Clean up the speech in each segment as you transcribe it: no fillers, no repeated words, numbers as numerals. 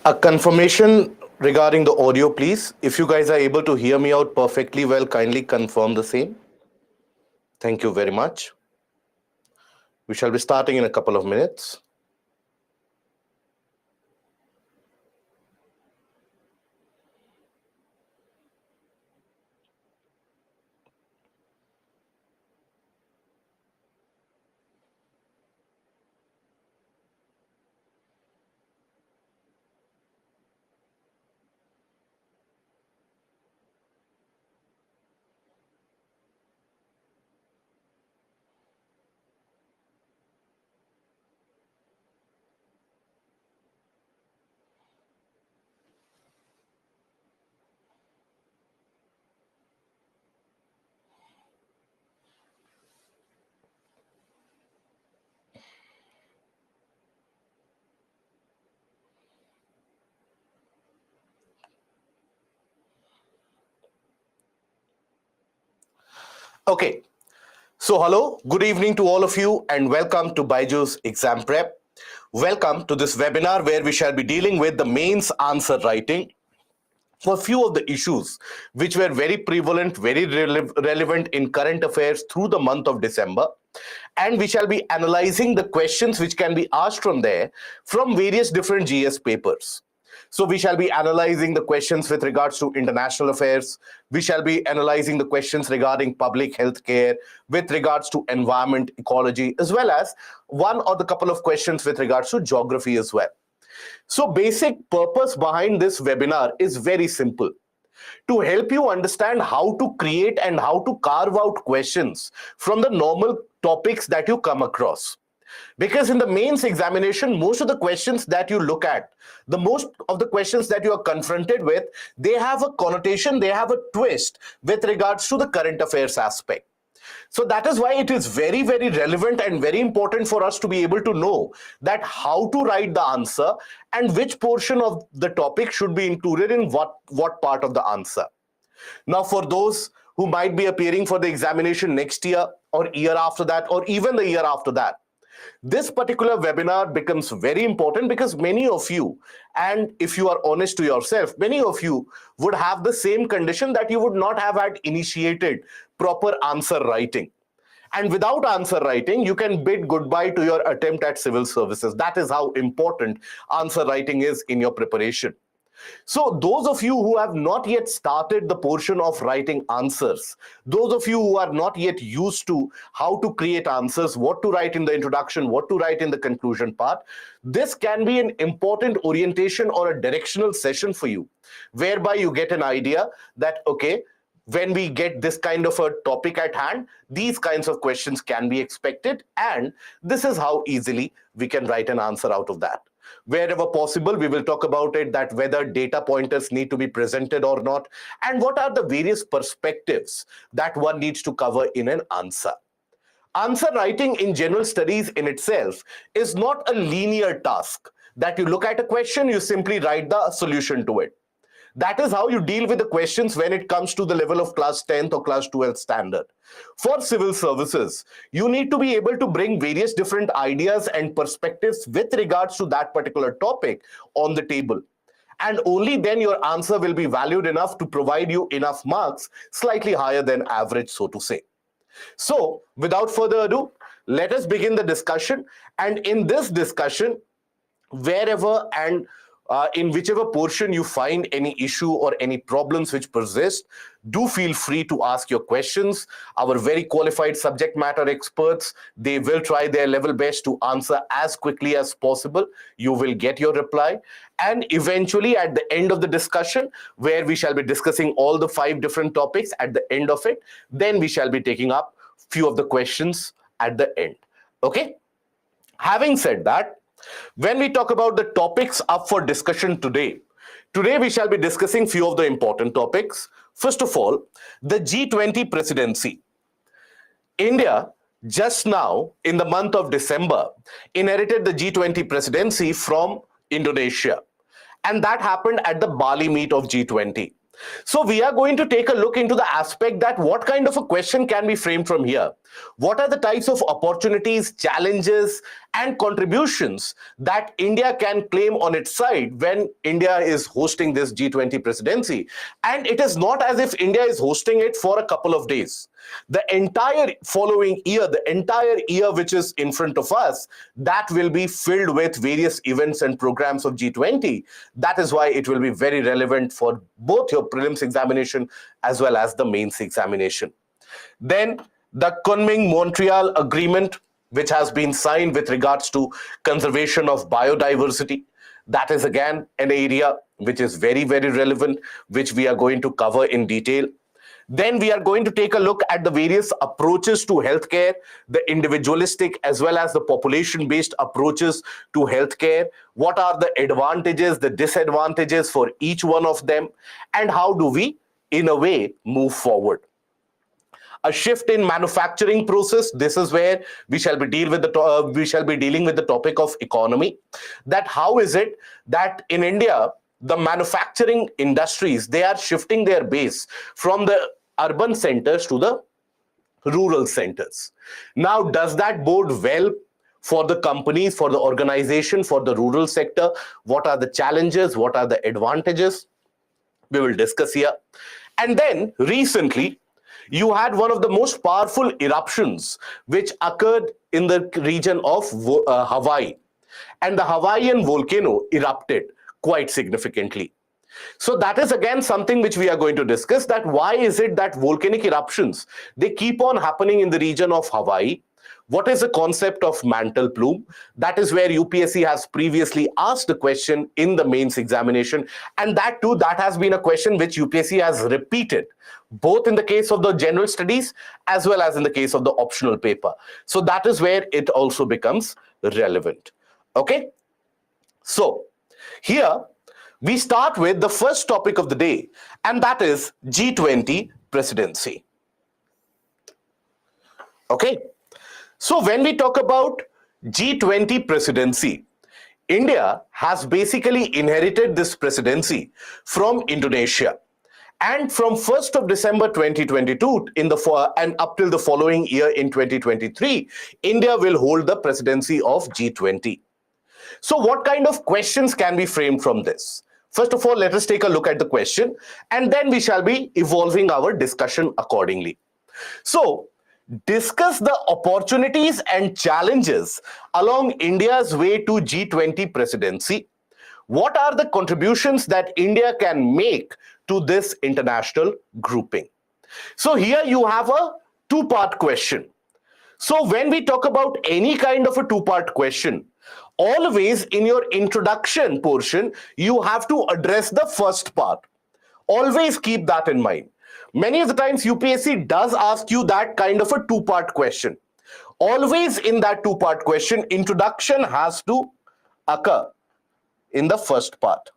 A confirmation regarding the audio, please. If you guys are able to hear me out perfectly well, kindly confirm the same. Thank you very much. We shall be starting in a couple of minutes. Okay. So, hello, good evening to all of you, and welcome to Byju's Exam Prep. Welcome to this webinar where we shall be dealing with the mains answer writing for a few of the issues which were very prevalent, very relevant in current affairs through the month of December. And we shall be analyzing the questions which can be asked from there from various different GS papers. So we shall be analyzing the questions with regards to international affairs. We shall be analyzing the questions regarding public health care, with regards to environment, ecology, as well as one or the couple of questions with regards to geography as well. So basic purpose behind this webinar is very simple: to help you understand how to create and how to carve out questions from the normal topics that you come across. Because in the mains examination, most of the questions that you look at, the most of the questions that you are confronted with, they have a connotation, they have a twist with regards to the current affairs aspect. So that is why it is very, very relevant and very important for us to be able to know that how to write the answer and which portion of the topic should be included in what part of the answer. Now, for those who might be appearing for the examination next year or year after that, or even the year after that, this particular webinar becomes very important because many of you, and if you are honest to yourself, many of you would have the same condition that you would not have had initiated proper answer writing. And without answer writing, you can bid goodbye to your attempt at civil services. That is how important answer writing is in your preparation. So those of you who have not yet started the portion of writing answers, those of you who are not yet used to how to create answers, what to write in the introduction, what to write in the conclusion part, this can be an important orientation or a directional session for you, whereby you get an idea that, okay, when we get this kind of a topic at hand, these kinds of questions can be expected, and this is how easily we can write an answer out of that. Wherever possible, we will talk about it, that whether data pointers need to be presented or not, and what are the various perspectives that one needs to cover in an answer. Answer writing in general studies in itself is not a linear task that you look at a question, you simply write the solution to it. That is how you deal with the questions when it comes to the level of class 10th or class 12th standard. For civil services, you need to be able to bring various different ideas and perspectives with regards to that particular topic on the table. And only then your answer will be valued enough to provide you enough marks, slightly higher than average, so to say. So, without further ado, let us begin the discussion. And in this discussion, wherever and in whichever portion you find any issue or any problems which persist, do feel free to ask your questions. Our very qualified subject matter experts, they will try their level best to answer as quickly as possible. You will get your reply. And eventually, at the end of the discussion, where we shall be discussing all the 5 different topics at the end of it, then we shall be taking up few of the questions at the end. Okay? Having said that, when we talk about the topics up for discussion today we shall be discussing few of the important topics. First of all, the G20 presidency. India just now in the month of December inherited the G20 presidency from Indonesia, and that happened at the Bali meet of G20. So we are going to take a look into the aspect that what kind of a question can be framed from here. What are the types of opportunities, challenges, and contributions that India can claim on its side when India is hosting this G20 presidency? And it is not as if India is hosting it for a couple of days. The entire following year, the entire year which is in front of us, that will be filled with various events and programs of G20. That is why it will be very relevant for both your prelims examination as well as the mains examination. Then the Kunming-Montreal Agreement, which has been signed with regards to conservation of biodiversity. That is again an area which is very, very relevant, which we are going to cover in detail. Then we are going to take a look at the various approaches to healthcare, the individualistic as well as the population-based approaches to healthcare. What are the advantages, the disadvantages for each one of them, and how do we, in a way, move forward? A shift in manufacturing process. This is where we shall be dealing with the topic of economy. That how is it that in India the manufacturing industries, they are shifting their base from the urban centers to the rural centers. Now, does that bode well for the companies, for the organization, for the rural sector? What are the challenges? What are the advantages? We will discuss here. And then recently, you had one of the most powerful eruptions which occurred in the region of Hawaii. And the Hawaiian volcano erupted quite significantly. So that is again something which we are going to discuss, that why is it that volcanic eruptions, they keep on happening in the region of Hawaii? What is the concept of mantle plume? That is where UPSC has previously asked a question in the mains examination. And that too, that has been a question which UPSC has repeated, both in the case of the general studies as well as in the case of the optional paper. So that is where it also becomes relevant. Okay. So here we start with the first topic of the day, and that is G20 presidency. Okay. So when we talk about G20 presidency, India has basically inherited this presidency from Indonesia. And from 1st of December 2022 and up till the following year in 2023, India will hold the presidency of G20. So what kind of questions can be framed from this? First of all, let us take a look at the question, and then we shall be evolving our discussion accordingly. So, discuss the opportunities and challenges along India's way to G20 presidency. What are the contributions that India can make to this international grouping? So here you have a two-part question. So when we talk about any kind of a two-part question, always in your introduction portion, you have to address the first part. Always keep that in mind. Many of the times UPSC does ask you that kind of a two-part question. Always in that two-part question, introduction has to occur in the first part.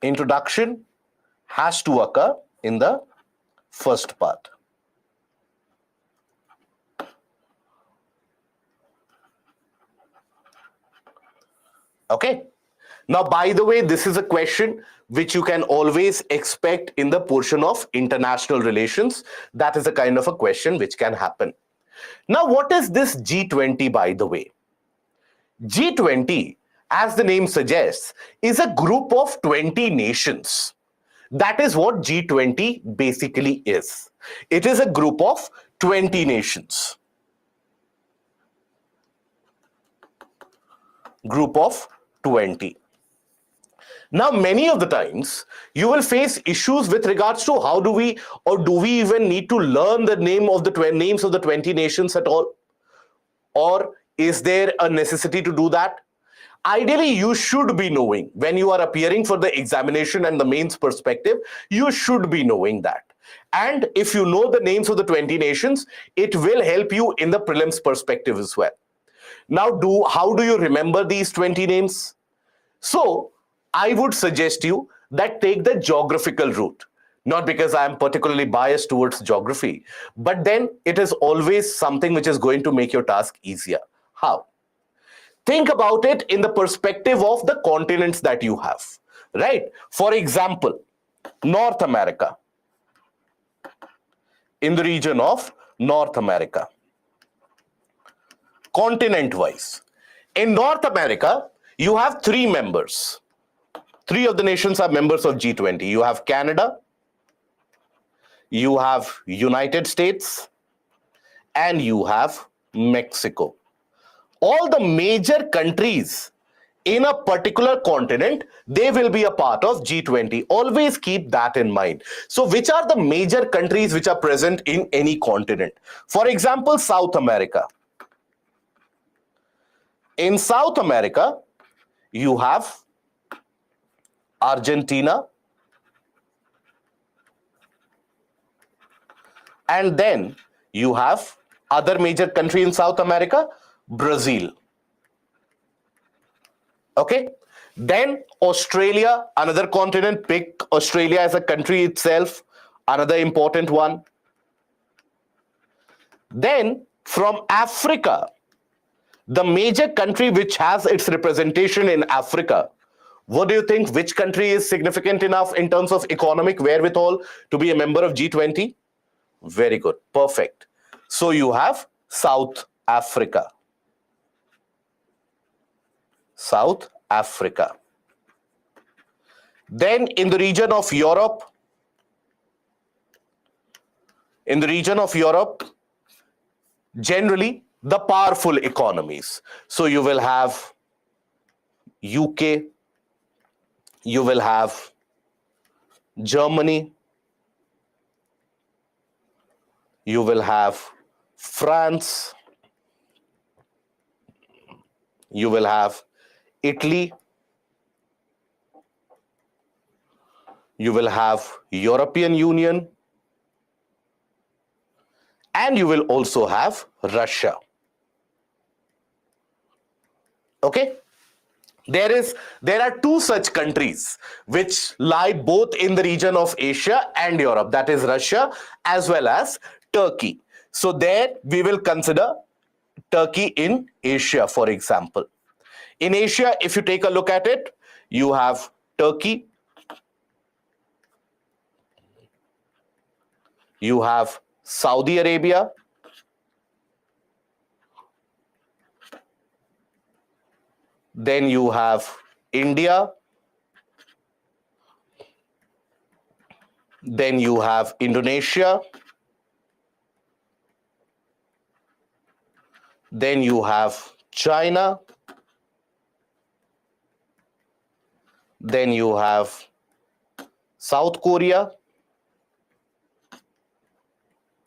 Introduction has to occur in the first part. Okay. Now, by the way, this is a question which you can always expect in the portion of international relations. That is a kind of a question which can happen. Now, what is this G20, by the way? G20, as the name suggests, is a group of 20 nations. That is what G20 basically is. It is a group of 20 nations. Group of 20. Now, many of the times, you will face issues with regards to how do we even need to learn the names of the 20 nations at all? Or is there a necessity to do that? Ideally, you should be knowing when you are appearing for the examination and the mains perspective, you should be knowing that. And if you know the names of the 20 nations, it will help you in the prelims perspective as well. Now, how do you remember these 20 names? So, I would suggest you that take the geographical route. Not because I am particularly biased towards geography, but then it is always something which is going to make your task easier. How? Think about it in the perspective of the continents that you have, right? For example, North America. in the region of North America. Continent-wise, in North America, you have three members. Three of the nations are members of G20. You have Canada, you have United States, and you have Mexico. All the major countries in a particular continent, they will be a part of G20. Always keep that in mind. So which are the major countries which are present in any continent? For example, South America. In South America, you have Argentina, and then you have other major country in South America, Brazil. Okay, then Australia, another continent. Pick Australia as a country itself, another important one. Then from Africa, the major country which has its representation in Africa, what do you think? Which country is significant enough in terms of economic wherewithal to be a member of G20? Very good, perfect. So you have South Africa. South Africa. Then in the region of Europe, generally the powerful economies. So you will have UK, you will have Germany, you will have France, you will have Italy, you will have European Union, and you will also have Russia. Okay? There are two such countries which lie both in the region of Asia and Europe, that is Russia as well as Turkey. So there we will consider Turkey in Asia, for example. In Asia, if you take a look at it, you have Turkey, you have Saudi Arabia, then you have India, then you have Indonesia, then you have China, then you have South Korea,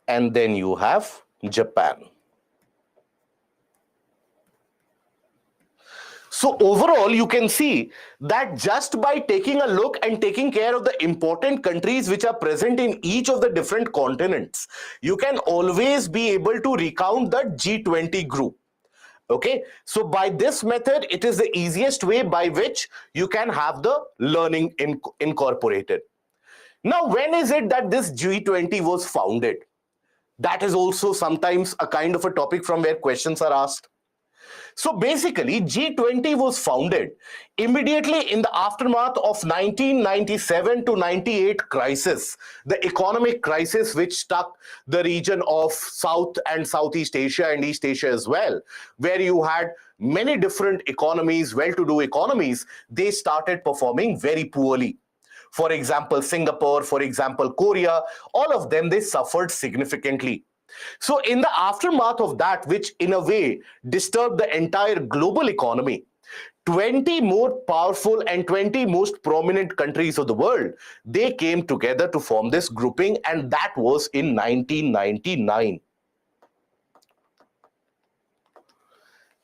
and then you have Japan. So overall, you can see that just by taking a look and taking care of the important countries which are present in each of the different continents, you can always be able to recount the G20 group. Okay, so by this method, it is the easiest way by which you can have the learning incorporated. Now, when is it that this G20 was founded? That is also sometimes a kind of a topic from where questions are asked. So basically, G20 was founded immediately in the aftermath of 1997 to 98 crisis, the economic crisis which struck the region of South and Southeast Asia and East Asia as well, where you had many different economies, well-to-do economies, they started performing very poorly. For example, Singapore, for example, Korea, all of them, they suffered significantly. So in the aftermath of that, which in a way disturbed the entire global economy, 20 more powerful and 20 most prominent countries of the world, they came together to form this grouping, and that was in 1999.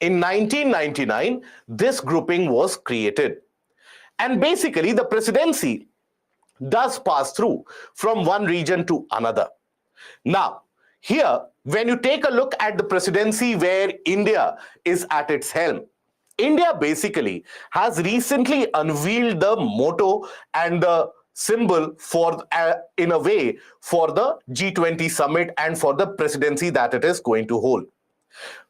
In 1999, this grouping was created. And basically, the presidency does pass through from one region to another. Now, here, when you take a look at the presidency where India is at its helm, India basically has recently unveiled the motto and the symbol for, in a way, for the G20 summit and for the presidency that it is going to hold.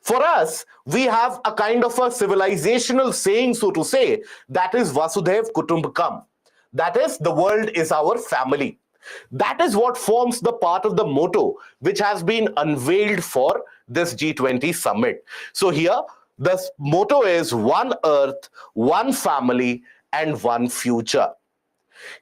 For us, we have a kind of a civilizational saying, so to say, that is Vasudhaiv Kutumbakam. That is, the world is our family. That is what forms the part of the motto which has been unveiled for this G20 summit. So here, the motto is one earth, one family, and one future.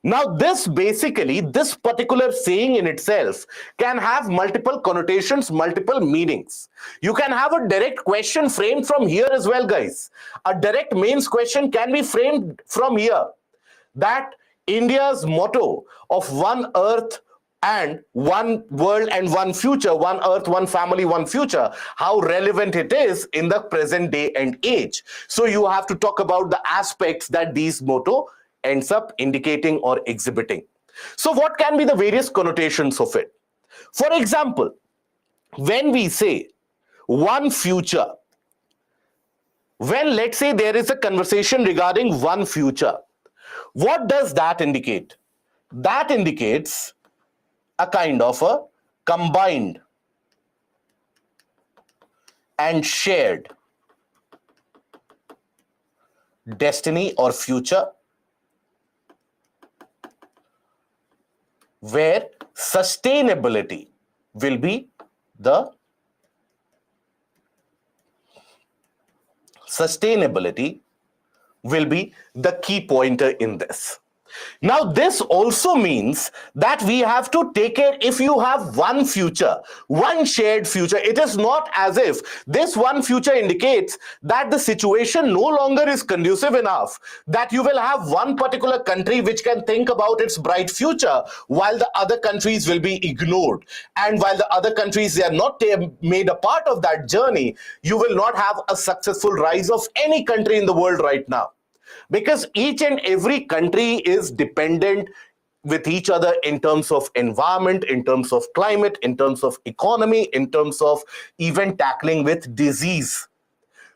Now, this particular saying in itself can have multiple connotations, multiple meanings. You can have a direct question framed from here as well, guys. A direct mains question can be framed from here, that India's motto of one earth and one world and one future, one earth, one family, one future, how relevant it is in the present day and age. So you have to talk about the aspects that these motto ends up indicating or exhibiting. So what can be the various connotations of it? For example, when we say one future, when let's say there is a conversation regarding one future, what does that indicate? That indicates a kind of a combined and shared destiny or future, where sustainability will be the key pointer in this. Now, this also means that we have to take care. If you have one future, one shared future, it is not as if this one future indicates that the situation no longer is conducive enough, that you will have one particular country which can think about its bright future while the other countries will be ignored. And while the other countries, they are not made a part of that journey, you will not have a successful rise of any country in the world right now. Because each and every country is dependent with each other in terms of environment, in terms of climate, in terms of economy, in terms of even tackling with disease.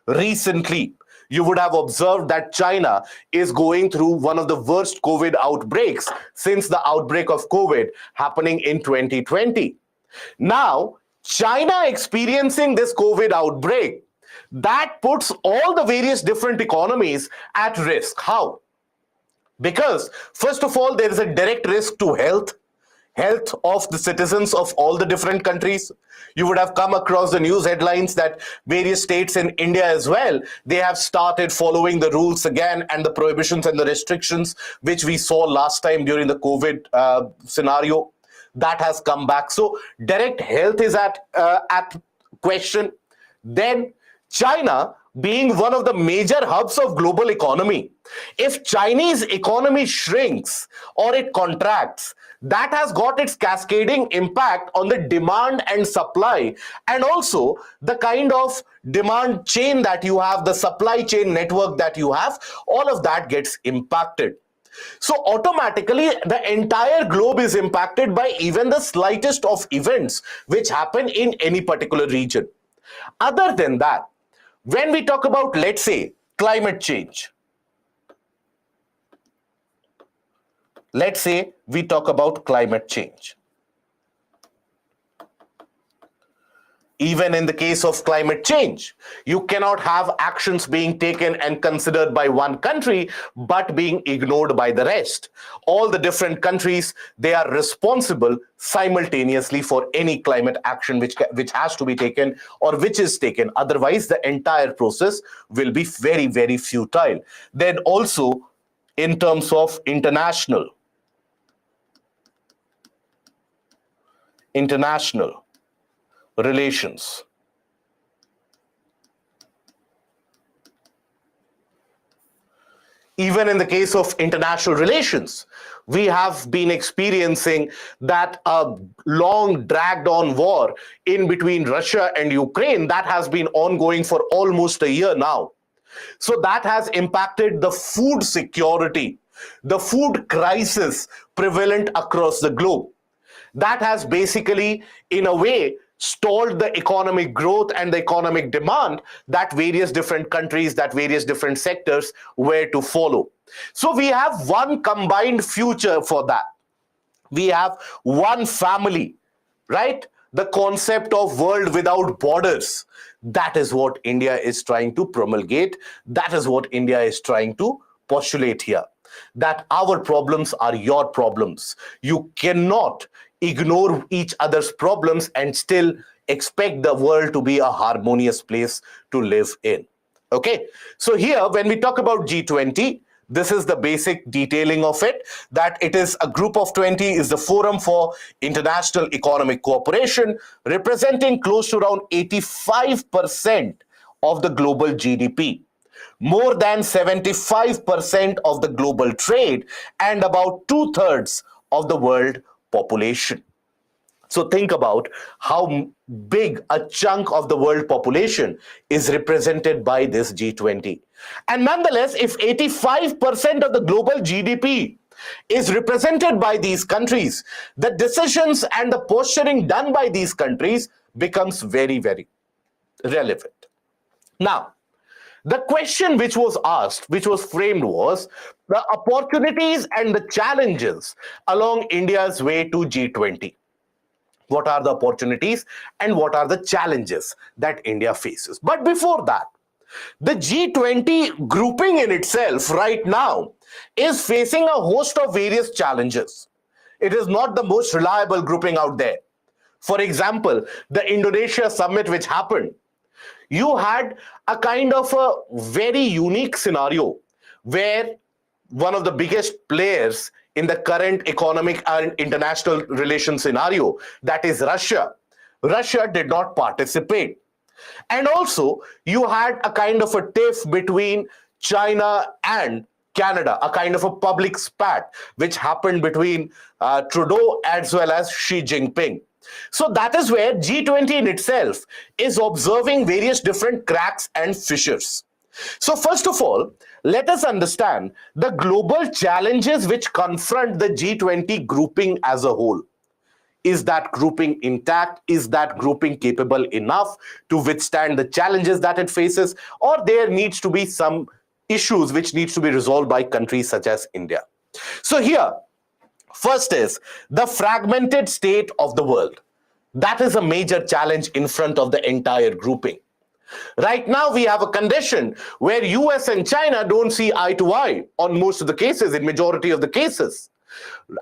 Recently, you would have observed that China is going through one of the worst COVID outbreaks since the outbreak of COVID happening in 2020. Now, China experiencing this COVID outbreak, that puts all the various different economies at risk. How? Because first of all, there is a direct risk to health of the citizens of all the different countries. You would have come across the news headlines that various states in India as well, they have started following the rules again, and the prohibitions and the restrictions which we saw last time during the COVID scenario, that has come back. So direct health is at question. Then China being one of the major hubs of global economy, if Chinese economy shrinks or it contracts, that has got its cascading impact on the demand and supply, and also the kind of demand chain that you have, the supply chain network that you have, all of that gets impacted. So automatically the entire globe is impacted by even the slightest of events which happen in any particular region. Other than that, when we talk about, let's say, climate change, let's say we talk about climate change. Even in the case of climate change, you cannot have actions being taken and considered by one country but being ignored by the rest. All the different countries, they are responsible simultaneously for any climate action which has to be taken or which is taken. Otherwise, the entire process will be very, very futile. Then also, in terms of international relations. Even in the case of international relations, we have been experiencing that a long dragged on war in between Russia and Ukraine that has been ongoing for almost a year now. So that has impacted the food security, the food crisis prevalent across the globe. That has basically, in a way, stalled the economic growth and the economic demand that various different countries, that various different sectors were to follow. So we have one combined future for that. We have one family, right? The concept of world without borders. That is what India is trying to promulgate. That is what India is trying to postulate here. that our problems are your problems. You cannot ignore each other's problems and still expect the world to be a harmonious place to live in. Okay, so here when we talk about G20, this is the basic detailing of it, that it is a group of 20, is the forum for international economic cooperation, representing close to around 85% of the global GDP, more than 75% of the global trade, and about two-thirds of the world population. So think about how big a chunk of the world population is represented by this G20. And nonetheless, if 85% of the global GDP is represented by these countries, the decisions and the posturing done by these countries becomes very, very relevant. Now, the question which was asked, which was framed, was the opportunities and the challenges along India's way to G20. What are the opportunities and what are the challenges that India faces? But before that, the G20 grouping in itself right now is facing a host of various challenges. It is not the most reliable grouping out there. For example, the Indonesia summit which happened, you had a kind of a very unique scenario where one of the biggest players in the current economic and international relations scenario, that is Russia. Russia did not participate. And also, you had a kind of a tiff between China and Canada, a kind of a public spat, which happened between Trudeau as well as Xi Jinping. So that is where G20 in itself is observing various different cracks and fissures. So first of all, let us understand the global challenges which confront the G20 grouping as a whole. Is that grouping intact? Is that grouping capable enough to withstand the challenges that it faces? Or there needs to be some issues which needs to be resolved by countries such as India. So here, first is the fragmented state of the world. That is a major challenge in front of the entire grouping. Right now, we have a condition where US and China don't see eye to eye on most of the cases, in majority of the cases.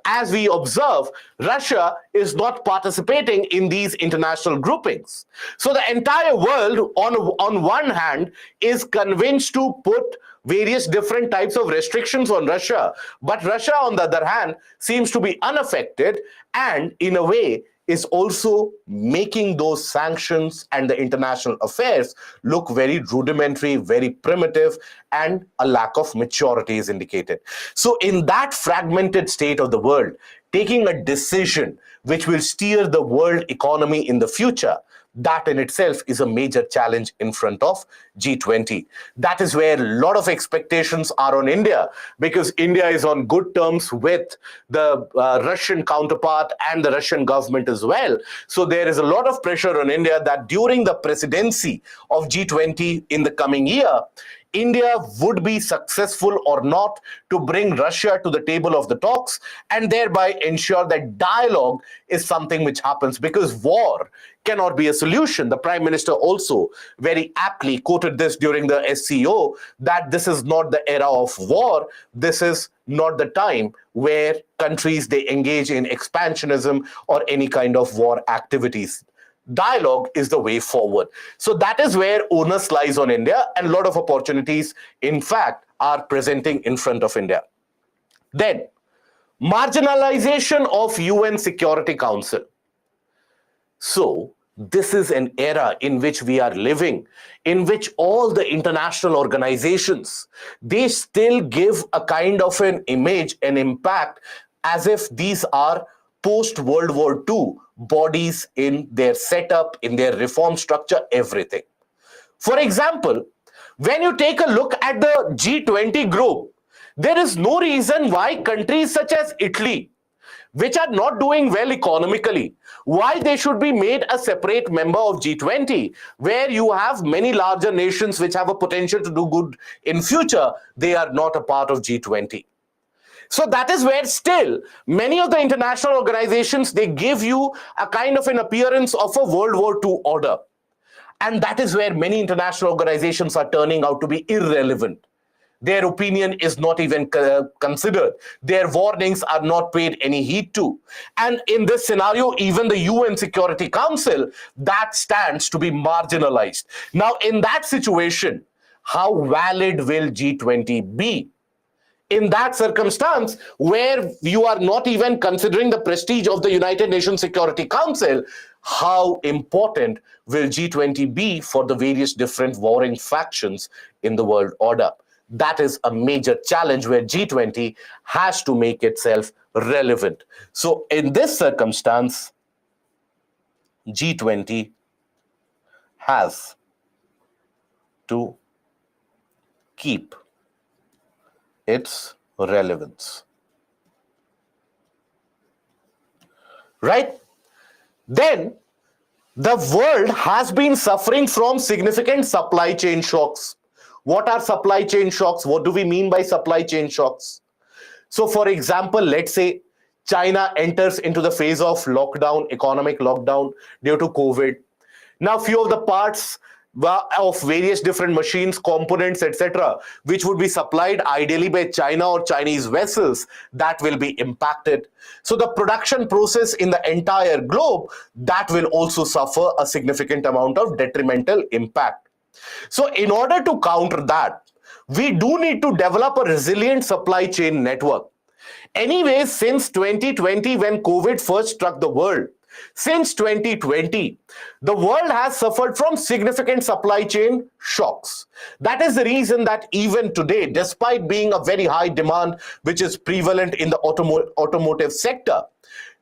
As we observe, Russia is not participating in these international groupings. So the entire world, on one hand, is convinced to put various different types of restrictions on Russia. But Russia, on the other hand, seems to be unaffected and, in a way, is also making those sanctions and the international affairs look very rudimentary, very primitive, and a lack of maturity is indicated. So in that fragmented state of the world, taking a decision which will steer the world economy in the future, that in itself is a major challenge in front of G20. That is where a lot of expectations are on India, because India is on good terms with the Russian counterpart and the Russian government as well. So there is a lot of pressure on India that during the presidency of G20 in the coming year, India would be successful or not to bring Russia to the table of the talks and thereby ensure that dialogue is something which happens, because war cannot be a solution. The Prime Minister also very aptly quoted this during the SCO, that this is not the era of war. This is not the time where countries, they engage in expansionism or any kind of war activities. Dialogue is the way forward. So that is where onus lies on India, and a lot of opportunities, in fact, are presenting in front of India. Then, marginalization of UN Security Council. So, this is an era in which we are living, in which all the international organizations, they still give a kind of an image, an impact, as if these are post-World War II bodies in their setup, in their reform structure, everything. For example, when you take a look at the G20 group, there is no reason why countries such as Italy, which are not doing well economically, why they should be made a separate member of G20, where you have many larger nations which have a potential to do good in future. They are not a part of G20. So that is where still many of the international organizations, they give you a kind of an appearance of a World War II order. And that is where many international organizations are turning out to be irrelevant. Their opinion is not even considered. Their warnings are not paid any heed to. And in this scenario, even the UN Security Council, that stands to be marginalized. Now, in that situation, how valid will G20 be? In that circumstance, where you are not even considering the prestige of the United Nations Security Council, how important will G20 be for the various different warring factions in the world order? That is a major challenge where G20 has to make itself relevant. So in this circumstance, G20 has to keep its relevance. Right? Then the world has been suffering from significant supply chain shocks. What are supply chain shocks? What do we mean by supply chain shocks? So, for example, let's say China enters into the phase of lockdown, economic lockdown due to COVID. Now, few of the parts of various different machines, components, etc., which would be supplied ideally by China or Chinese vessels, that will be impacted. So the production process in the entire globe, that will also suffer a significant amount of detrimental impact. So in order to counter that, we do need to develop a resilient supply chain network. Anyways, since 2020, when COVID first struck the world, since 2020, the world has suffered from significant supply chain shocks. That is the reason that even today, despite being a very high demand which is prevalent in the automotive sector,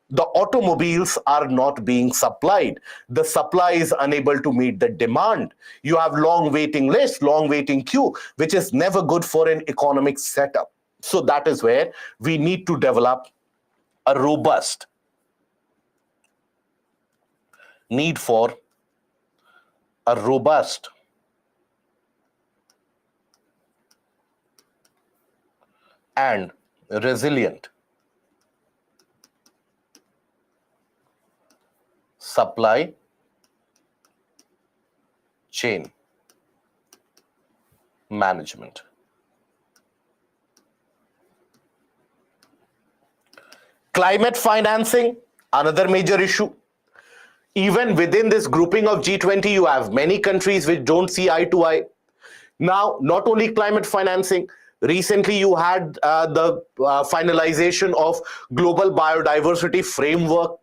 the automobiles are not being supplied. The supply is unable to meet the demand. You have long waiting lists, long waiting queue, which is never good for an economic setup. So that is where we need to develop a robust need for a robust and resilient supply chain management. Climate financing, another major issue. Even within this grouping of G20, you have many countries which don't see eye to eye. Now, not only climate financing, recently you had the finalization of global biodiversity framework.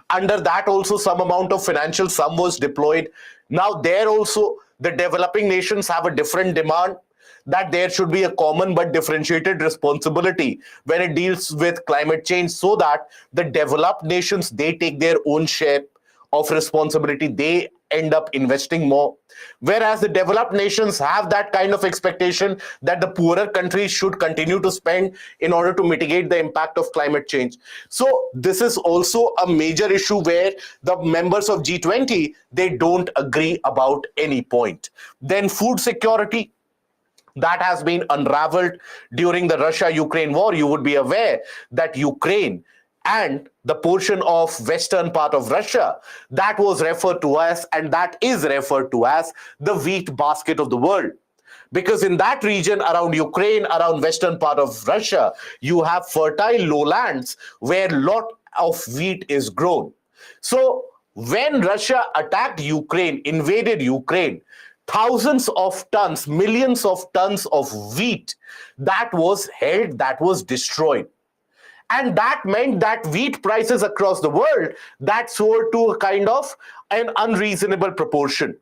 Under that also some amount of financial sum was deployed. Now there also the developing nations have a different demand, that there should be a common but differentiated responsibility when it deals with climate change, so that the developed nations, they take their own share of responsibility, they end up investing more, whereas the developed nations have that kind of expectation that the poorer countries should continue to spend in order to mitigate the impact of climate change. So this is also a major issue where the members of G20, they don't agree about any point. Then food security, that has been unraveled during the Russia-Ukraine war. You would be aware that Ukraine and the portion of western part of Russia, that was referred to as, and that is referred to as, the wheat basket of the world. Because in that region around Ukraine, around western part of Russia, you have fertile lowlands where lot of wheat is grown. So when Russia attacked Ukraine, invaded Ukraine, thousands of tons, millions of tons of wheat, that was held, that was destroyed. And that meant that wheat prices across the world, that soared to a kind of an unreasonable proportion.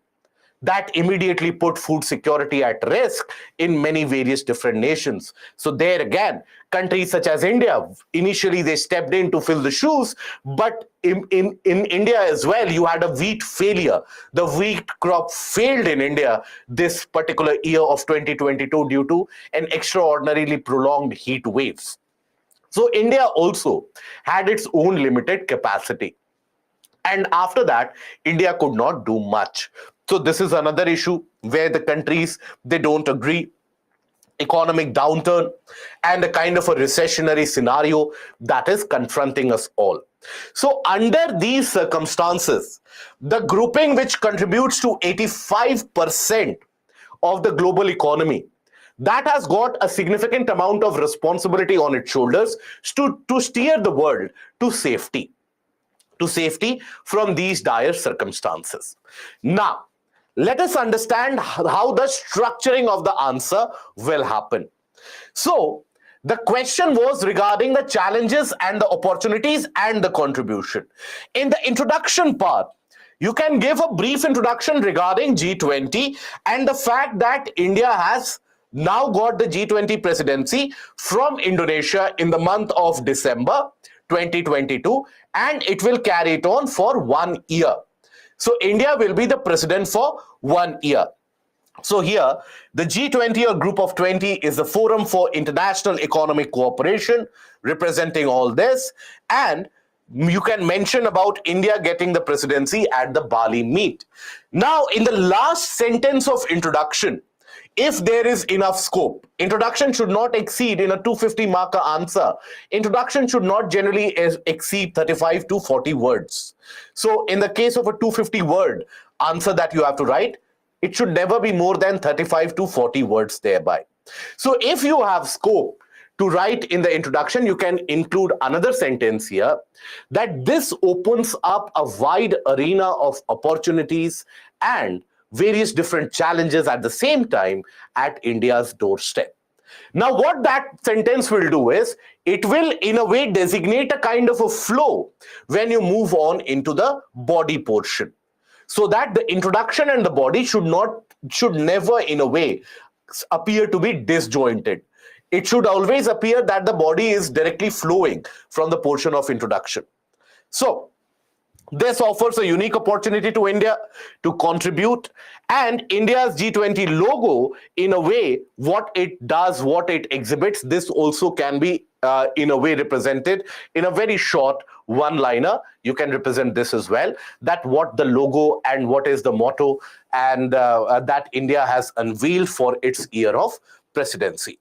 That immediately put food security at risk in many various different nations. So there again, countries such as India, initially they stepped in to fill the shoes, but in India as well, you had a wheat failure. The wheat crop failed in India this particular year of 2022 due to an extraordinarily prolonged heat waves. So India also had its own limited capacity. And after that, India could not do much. So this is another issue where the countries, they don't agree. Economic downturn and a kind of a recessionary scenario that is confronting us all. So under these circumstances, the grouping which contributes to 85% of the global economy, that has got a significant amount of responsibility on its shoulders to steer the world to safety from these dire circumstances. Now, let us understand how the structuring of the answer will happen. So, the question was regarding the challenges and the opportunities and the contribution. In the introduction part, you can give a brief introduction regarding G20 and the fact that India has now got the G20 presidency from Indonesia in the month of December 2022, and it will carry it on for 1 year. So India will be the president for 1 year. So here, the G20 or Group of 20 is the forum for international economic cooperation, representing all this. And you can mention about India getting the presidency at the Bali meet. Now, in the last sentence of introduction, if there is enough scope, introduction should not exceed, in a 250 marker answer, introduction should not generally exceed 35 to 40 words. So in the case of a 250 word answer that you have to write, it should never be more than 35 to 40 words thereby. So if you have scope to write in the introduction, you can include another sentence here that this opens up a wide arena of opportunities and various different challenges at the same time at India's doorstep. Now, what that sentence will do is it will in a way designate a kind of a flow when you move on into the body portion, so that the introduction and the body should never in a way appear to be disjointed. It should always appear that the body is directly flowing from the portion of introduction. So this offers a unique opportunity to India to contribute, and India's G20 logo, in a way, what it does, what it exhibits, this also can be in a way represented in a very short one-liner. You can represent this as well, that what the logo and what is the motto and that India has unveiled for its year of presidency.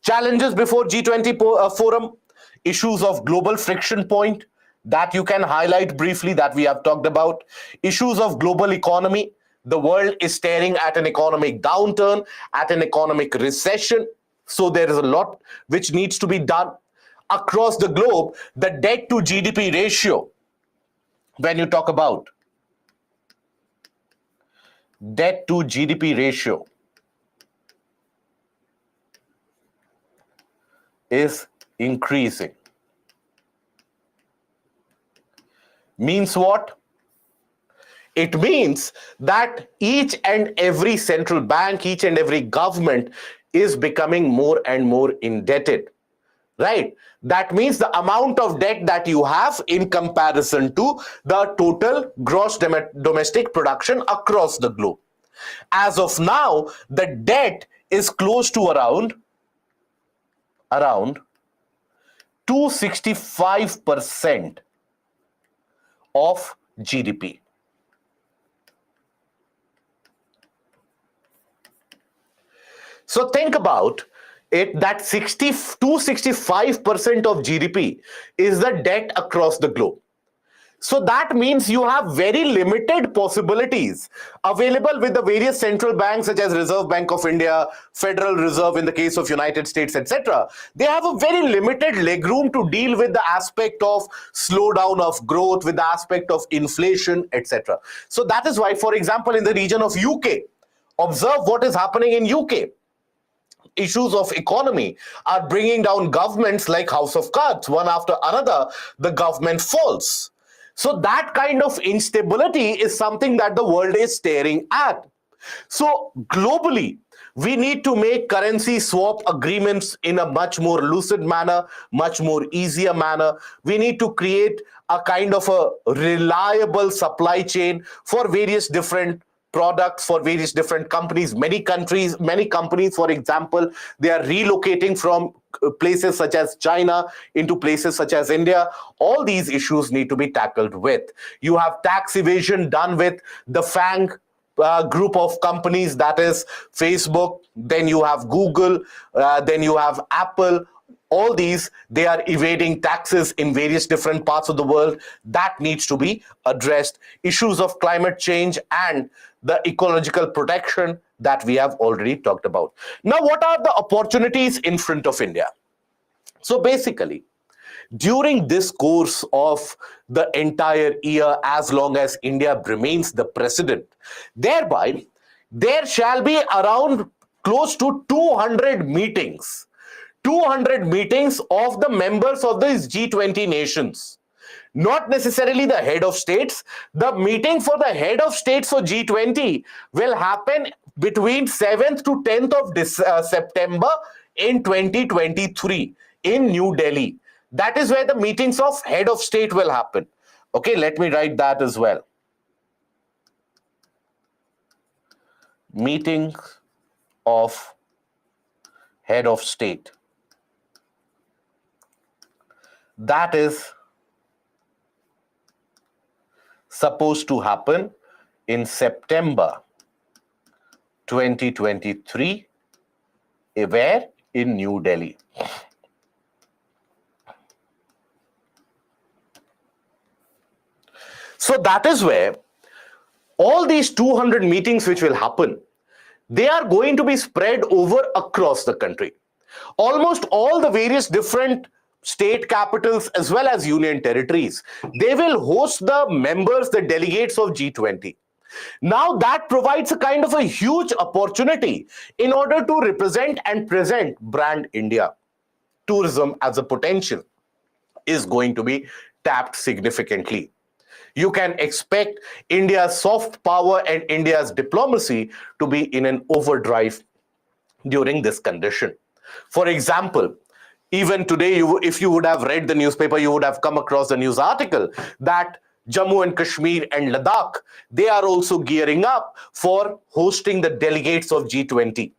Challenges before G20 forum, issues of global friction point, that you can highlight briefly, that we have talked about. Issues of global economy. The world is staring at an economic downturn, at an economic recession. So there is a lot which needs to be done. Across the globe, the debt to GDP ratio, when you talk about debt to GDP ratio, is increasing. Means what? It means that each and every central bank, each and every government is becoming more and more indebted, right? That means the amount of debt that you have in comparison to the total gross domestic production across the globe. As of now, the debt is close to around 265% of GDP. So think about it, that 65% of GDP is the debt across the globe. So that means you have very limited possibilities available with the various central banks such as Reserve Bank of India, Federal Reserve in the case of United States, etc. They have a very limited legroom to deal with the aspect of slowdown of growth, with the aspect of inflation, etc. So that is why, for example, in the region of UK, observe what is happening in UK. Issues of economy are bringing down governments like House of Cards. One after another, the government falls. So that kind of instability is something that the world is staring at. So globally, we need to make currency swap agreements in a much more lucid manner, much more easier manner. We need to create a kind of a reliable supply chain for various different products, for various different companies. Many companies, for example, they are relocating from places such as China into places such as India. All these issues need to be tackled with. You have tax evasion done with the FANG group of companies, that is Facebook, then you have Google, then you have Apple. all these, they are evading taxes in various different parts of the world. That needs to be addressed. Issues of climate change and the ecological protection that we have already talked about. Now, what are the opportunities in front of India? So basically, during this course of the entire year, as long as India remains the president, thereby there shall be around close to 200 meetings. 200 meetings of the members of these G20 nations. Not necessarily the head of states. The meeting for the head of states for G20 will happen between 7th to 10th of September in 2023 in New Delhi. That is where the meetings of head of state will happen. Okay, let me write that as well. Meeting of head of state. That is supposed to happen in September 2023, where? In New Delhi. So that is where all these 200 meetings which will happen, they are going to be spread over across the country. Almost all the various different state capitals as well as union territories, they will host the members, the delegates of G20. Now that provides a kind of a huge opportunity in order to represent and present brand India. Tourism as a potential is going to be tapped significantly. You can expect India's soft power and India's diplomacy to be in an overdrive during this condition. For example, even today, if you would have read the newspaper, you would have come across the news article that Jammu and Kashmir and Ladakh, they are also gearing up for hosting the delegates of G20.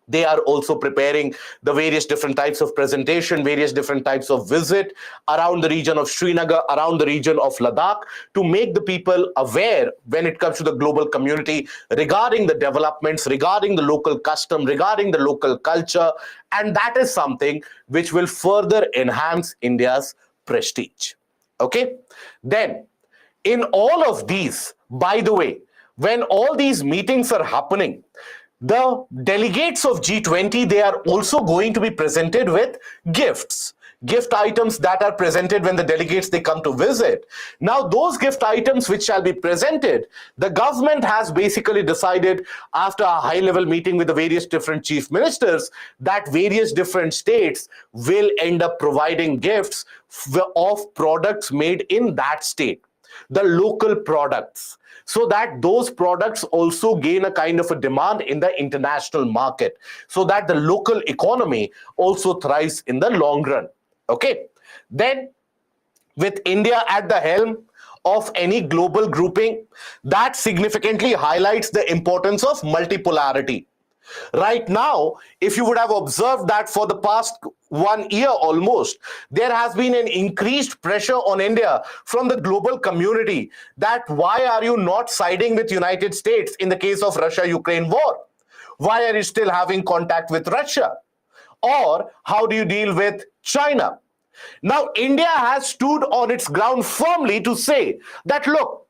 They are also preparing the various different types of presentation, various different types of visit around the region of Srinagar, around the region of Ladakh, to make the people aware when it comes to the global community regarding the developments, regarding the local custom, regarding the local culture. And that is something which will further enhance India's prestige. Okay? Then, in all of these, by the way, when all these meetings are happening, the delegates of G20, they are also going to be presented with gifts. Gift items that are presented when the delegates, they come to visit. Now, those gift items which shall be presented, the government has basically decided after a high-level meeting with the various different chief ministers that various different states will end up providing gifts of products made in that state, the local products, so that those products also gain a kind of a demand in the international market, so that the local economy also thrives in the long run. Okay, then with India at the helm of any global grouping, that significantly highlights the importance of multipolarity. Right now, if you would have observed that for the past 1 year almost, there has been an increased pressure on India from the global community that why are you not siding with United States in the case of Russia-Ukraine war? Why are you still having contact with Russia? Or how do you deal with China? Now, India has stood on its ground firmly to say that, look,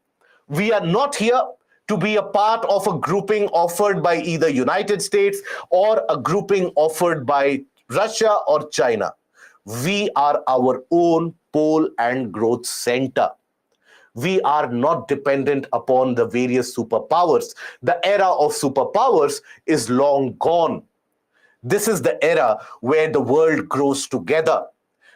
we are not here to be a part of a grouping offered by either United States or a grouping offered by Russia or China. We are our own pole and growth center. We are not dependent upon the various superpowers. The era of superpowers is long gone. This is the era where the world grows together.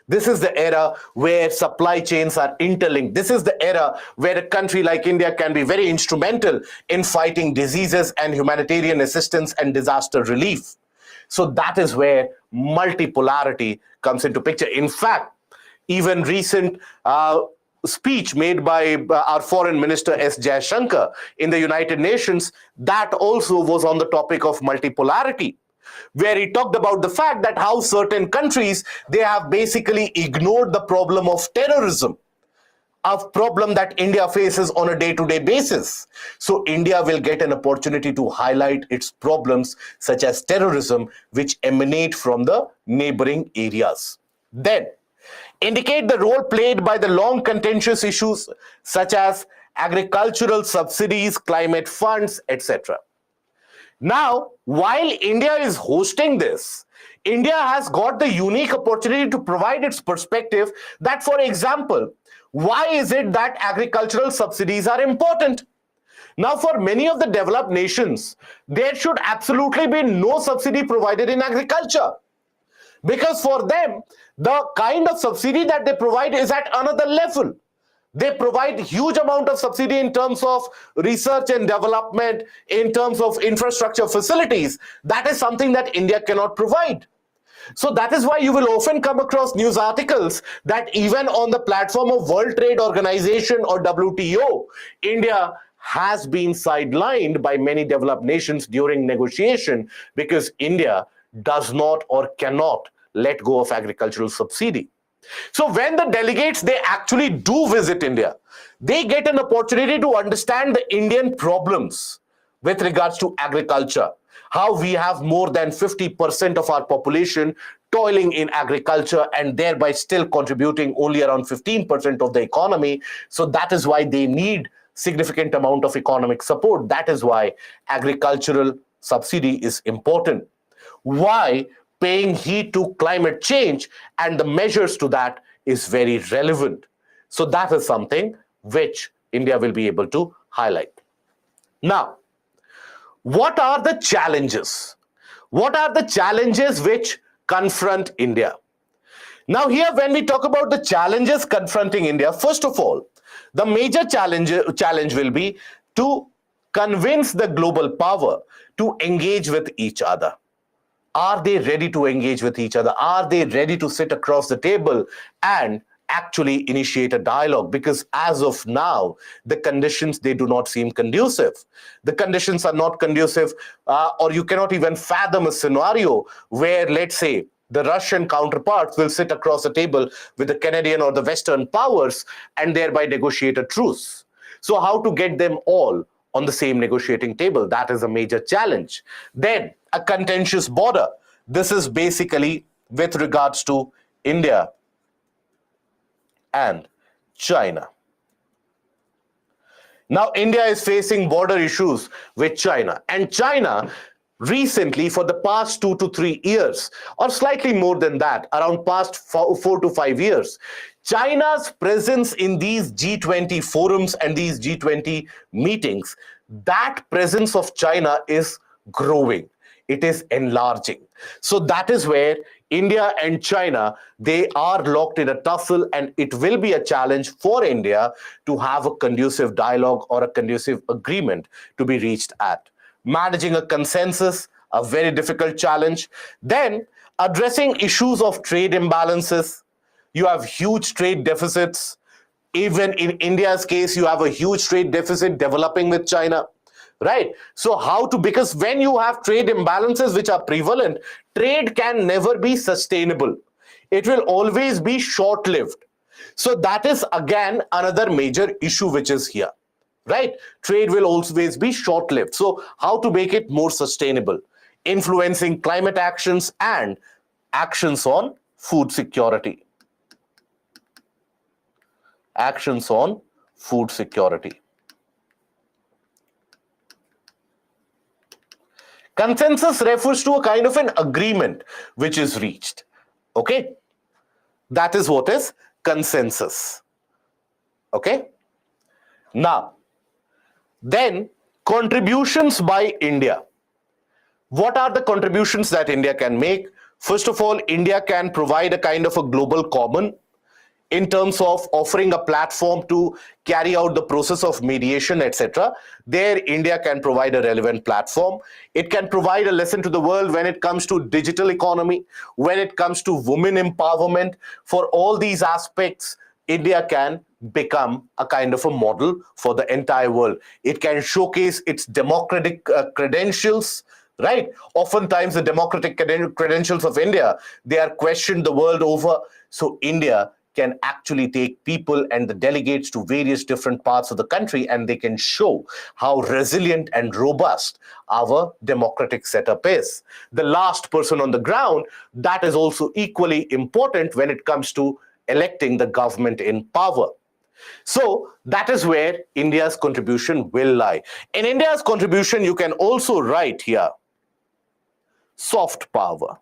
This is the era where supply chains are interlinked. This is the era where a country like India can be very instrumental in fighting diseases and humanitarian assistance and disaster relief. So that is where multipolarity comes into picture. In fact, even recent speech made by our Foreign Minister S. Jaishankar in the United Nations, that also was on the topic of multipolarity, where he talked about the fact that how certain countries, they have basically ignored the problem of terrorism a problem that India faces on a day-to-day basis. So India will get an opportunity to highlight its problems such as terrorism, which emanate from the neighboring areas. Then, indicate the role played by the long contentious issues such as agricultural subsidies, climate funds, etc. Now, while India is hosting this, India has got the unique opportunity to provide its perspective that, for example, why is it that agricultural subsidies are important? Now, for many of the developed nations, there should absolutely be no subsidy provided in agriculture. Because for them, the kind of subsidy that they provide is at another level. They provide huge amount of subsidy in terms of research and development, in terms of infrastructure facilities. That is something that India cannot provide. So that is why you will often come across news articles that even on the platform of World Trade Organization or WTO, India has been sidelined by many developed nations during negotiation because India does not or cannot let go of agricultural subsidy. So when the delegates, they actually do visit India, they get an opportunity to understand the Indian problems with regards to agriculture, how we have more than 50% of our population toiling in agriculture and thereby still contributing only around 15% of the economy. So that is why they need significant amount of economic support. That is why agricultural subsidy is important. Why paying heed to climate change and the measures to that is very relevant. So that is something which India will be able to highlight. Now, what are the challenges? What are the challenges which confront India? Now here, when we talk about the challenges confronting India, first of all, the major challenge will be to convince the global power to engage with each other. Are they ready to engage with each other? Are they ready to sit across the table and actually initiate a dialogue? Because as of now, the conditions, they do not seem conducive. The conditions are not conducive, or you cannot even fathom a scenario where, let's say, the Russian counterparts will sit across the table with the Canadian or the Western powers and thereby negotiate a truce. So how to get them all on the same negotiating table? That is a major challenge. Then a contentious border. This is basically with regards to India and China. Now, India is facing border issues with China, and China recently, for the past 2 to 3 years, or slightly more than that, around past 4 to 5 years, China's presence in these G20 forums and these G20 meetings, that presence of China is growing. It is enlarging. So that is where India and China, they are locked in a tussle, and it will be a challenge for India to have a conducive dialogue or a conducive agreement to be reached at. Managing a consensus, a very difficult challenge. Then addressing issues of trade imbalances. You have huge trade deficits. Even in India's case, you have a huge trade deficit developing with China. Right? So how to, because when you have trade imbalances which are prevalent, trade can never be sustainable. It will always be short-lived. So that is again another major issue which is here. Right? Trade will always be short-lived. So how to make it more sustainable? Influencing climate actions and actions on food security. Actions on food security. Consensus refers to a kind of an agreement which is reached. Okay? That is what is consensus. Okay? Now, then contributions by India. What are the contributions that India can make? First of all, India can provide a kind of a global common in terms of offering a platform to carry out the process of mediation, etc. There, India can provide a relevant platform. It can provide a lesson to the world when it comes to digital economy, when it comes to women empowerment. For all these aspects, India can become a kind of a model for the entire world. It can showcase its democratic credentials, right? Oftentimes, the democratic credentials of India, they are questioned the world over. So India can actually take people and the delegates to various different parts of the country, and they can show how resilient and robust our democratic setup is. The last person on the ground, that is also equally important when it comes to electing the government in power. So that is where India's contribution will lie. In India's contribution, you can also write here soft power.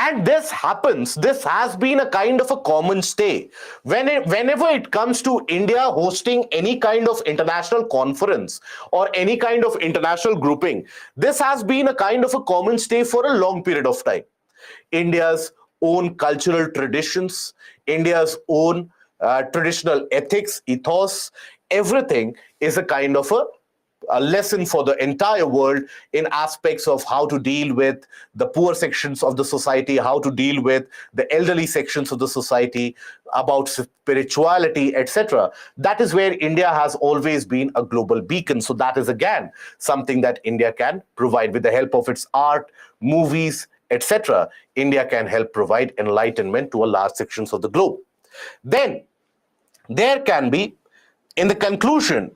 And this happens, this has been a kind of a common stay. Whenever it comes to India hosting any kind of international conference or any kind of international grouping, this has been a kind of a common stay for a long period of time. India's own cultural traditions, India's own traditional ethics, ethos, everything is a kind of a lesson for the entire world in aspects of how to deal with the poor sections of the society, how to deal with the elderly sections of the society, about spirituality, etc. That is where India has always been a global beacon. So that is again something that India can provide with the help of its art, movies, etc. India can help provide enlightenment to a large sections of the globe. Then there can be, in the conclusion,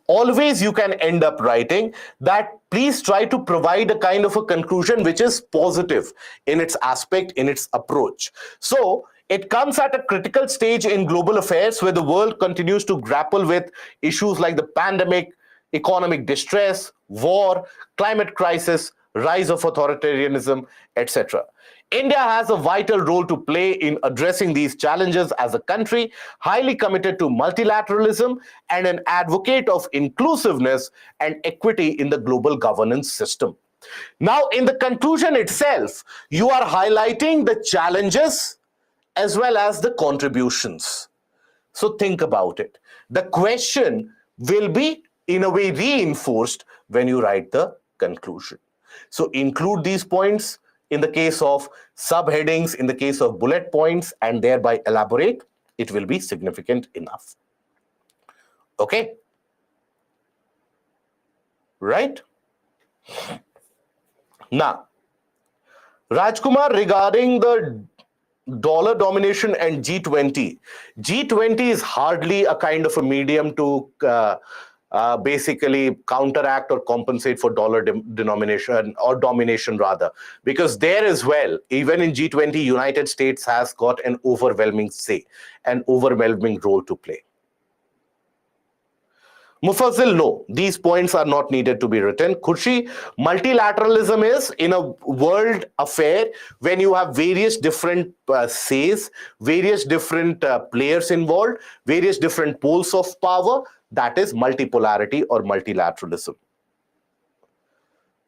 always you can end up writing that please try to provide a kind of a conclusion which is positive in its aspect, in its approach. So it comes at a critical stage in global affairs where the world continues to grapple with issues like the pandemic, economic distress, war, climate crisis, rise of authoritarianism, etc. India has a vital role to play in addressing these challenges as a country highly committed to multilateralism and an advocate of inclusiveness and equity in the global governance system. Now, in the conclusion itself, you are highlighting the challenges as well as the contributions. So think about it. The question will be, in a way, reinforced when you write the conclusion. So include these points in the case of subheadings, in the case of bullet points, and thereby elaborate. It will be significant enough. Okay? Right? Now, Rajkumar, regarding the dollar domination and G20. G20 is hardly a kind of a medium to basically counteract or compensate for dollar denomination or domination rather, because there as well, even in G20, United States has got an overwhelming say, an overwhelming role to play. Mufazzil, no, these points are not needed to be written. Khushi, multilateralism is in a world affair when you have various different says, various different players involved, various different poles of power. That is multipolarity or multilateralism.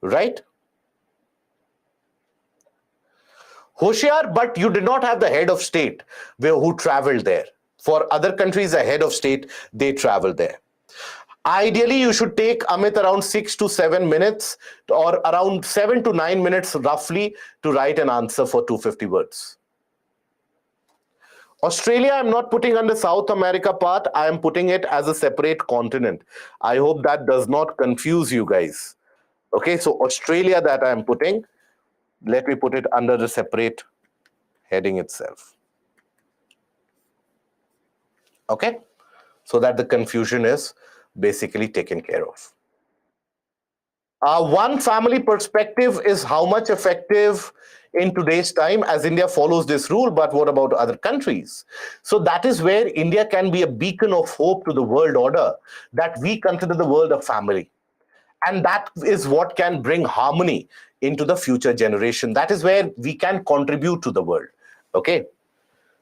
Right? Hoshiar, but you did not have the head of state who traveled there. For other countries, a head of state, they travel there. Ideally, you should take, Amit, around 6 to 7 minutes or around 7 to 9 minutes roughly to write an answer for 250 words. Australia, I'm not putting under South America part. I am putting it as a separate continent. I hope that does not confuse you guys. Okay, so Australia that I'm putting, let me put it under the separate heading itself. Okay, so that the confusion is basically taken care of. One family perspective is how much effective in today's time as India follows this rule, but what about other countries? So that is where India can be a beacon of hope to the world order, that we consider the world a family. And that is what can bring harmony into the future generation. That is where we can contribute to the world. Okay.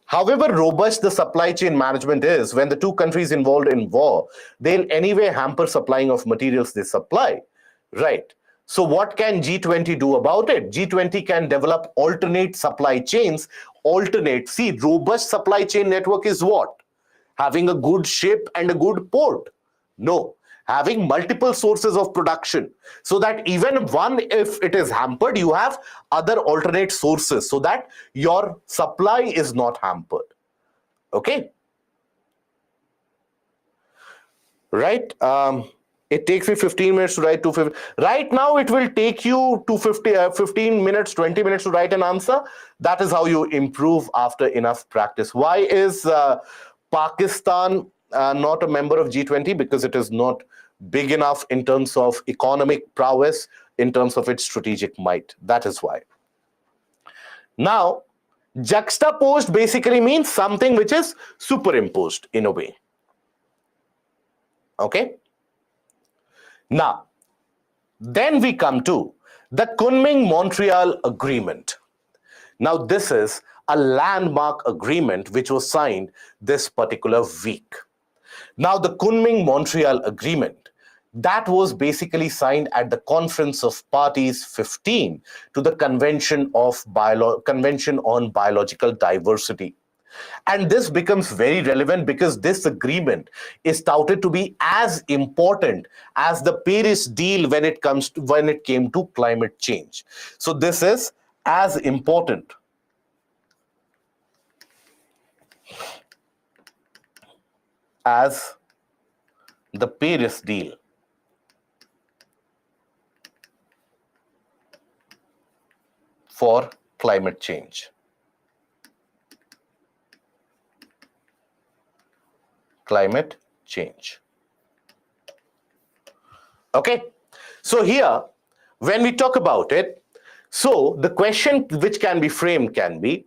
However robust the supply chain management is, when the two countries involved in war, they'll anyway hamper supplying of materials they supply. Right. So what can G20 do about it? G20 can develop alternate supply chains. See, robust supply chain network is what? Having a good ship and a good port? No. Having multiple sources of production, so that even one, if it is hampered, you have other alternate sources so that your supply is not hampered. Okay. Right. It takes me 15 minutes to write 250. Right now, it will take you 15 minutes, 20 minutes to write an answer. That is how you improve after enough practice. Why is Pakistan not a member of G20? Because it is not big enough in terms of economic prowess, in terms of its strategic might. That is why. Now, juxtaposed basically means something which is superimposed in a way. Okay? Now, then we come to the Kunming-Montreal Agreement. Now, this is a landmark agreement which was signed this particular week. Now, the Kunming-Montreal Agreement, that was basically signed at the Conference of Parties 15 to the Convention on Biological Diversity. And this becomes very relevant because this agreement is touted to be as important as the Paris deal when it came to climate change. So this is as important as the Paris deal. For climate change. Climate change. Okay, so here, when we talk about it, so the question which can be framed can be,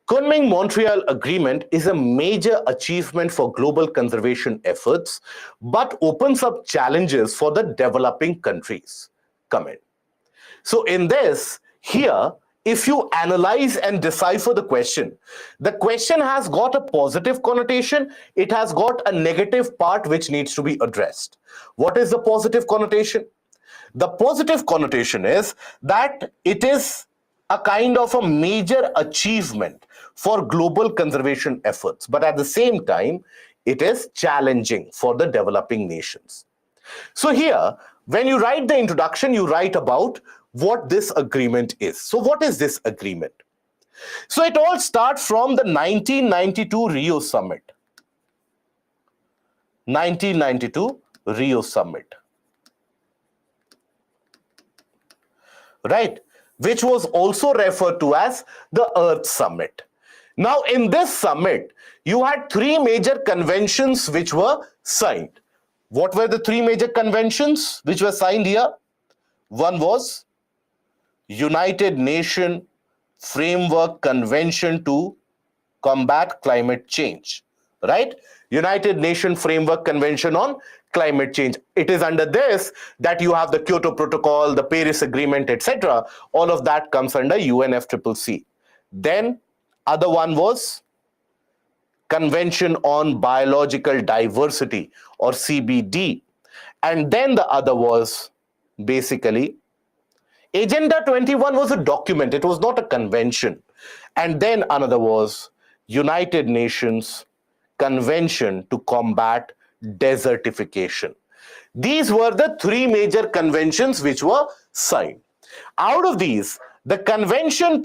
Kunming-Montreal Agreement is a major achievement for global conservation efforts, but opens up challenges for the developing countries. Comment. So in this, here, if you analyze and decipher the question has got a positive connotation, it has got a negative part which needs to be addressed. What is the positive connotation? The positive connotation is that it is a kind of a major achievement for global conservation efforts, but at the same time, it is challenging for the developing nations. So here, when you write the introduction, you write about what this agreement is. So what is this agreement? So it all starts from the 1992 Rio Summit. 1992 Rio Summit. Right? Which was also referred to as the Earth Summit. Now in this summit, you had three major conventions which were signed. What were the three major conventions which were signed here? One was United Nations Framework Convention to Combat Climate Change, right? United Nations Framework Convention on Climate Change. It is under this that you have the Kyoto Protocol, the Paris Agreement, etc. All of that comes under UNFCCC. Then other one was Convention on Biological Diversity, or CBD. And then the other was basically Agenda 21 was a document, it was not a convention. And then another was United Nations Convention to Combat Desertification. These were the three major conventions which were signed. Out of these, the Convention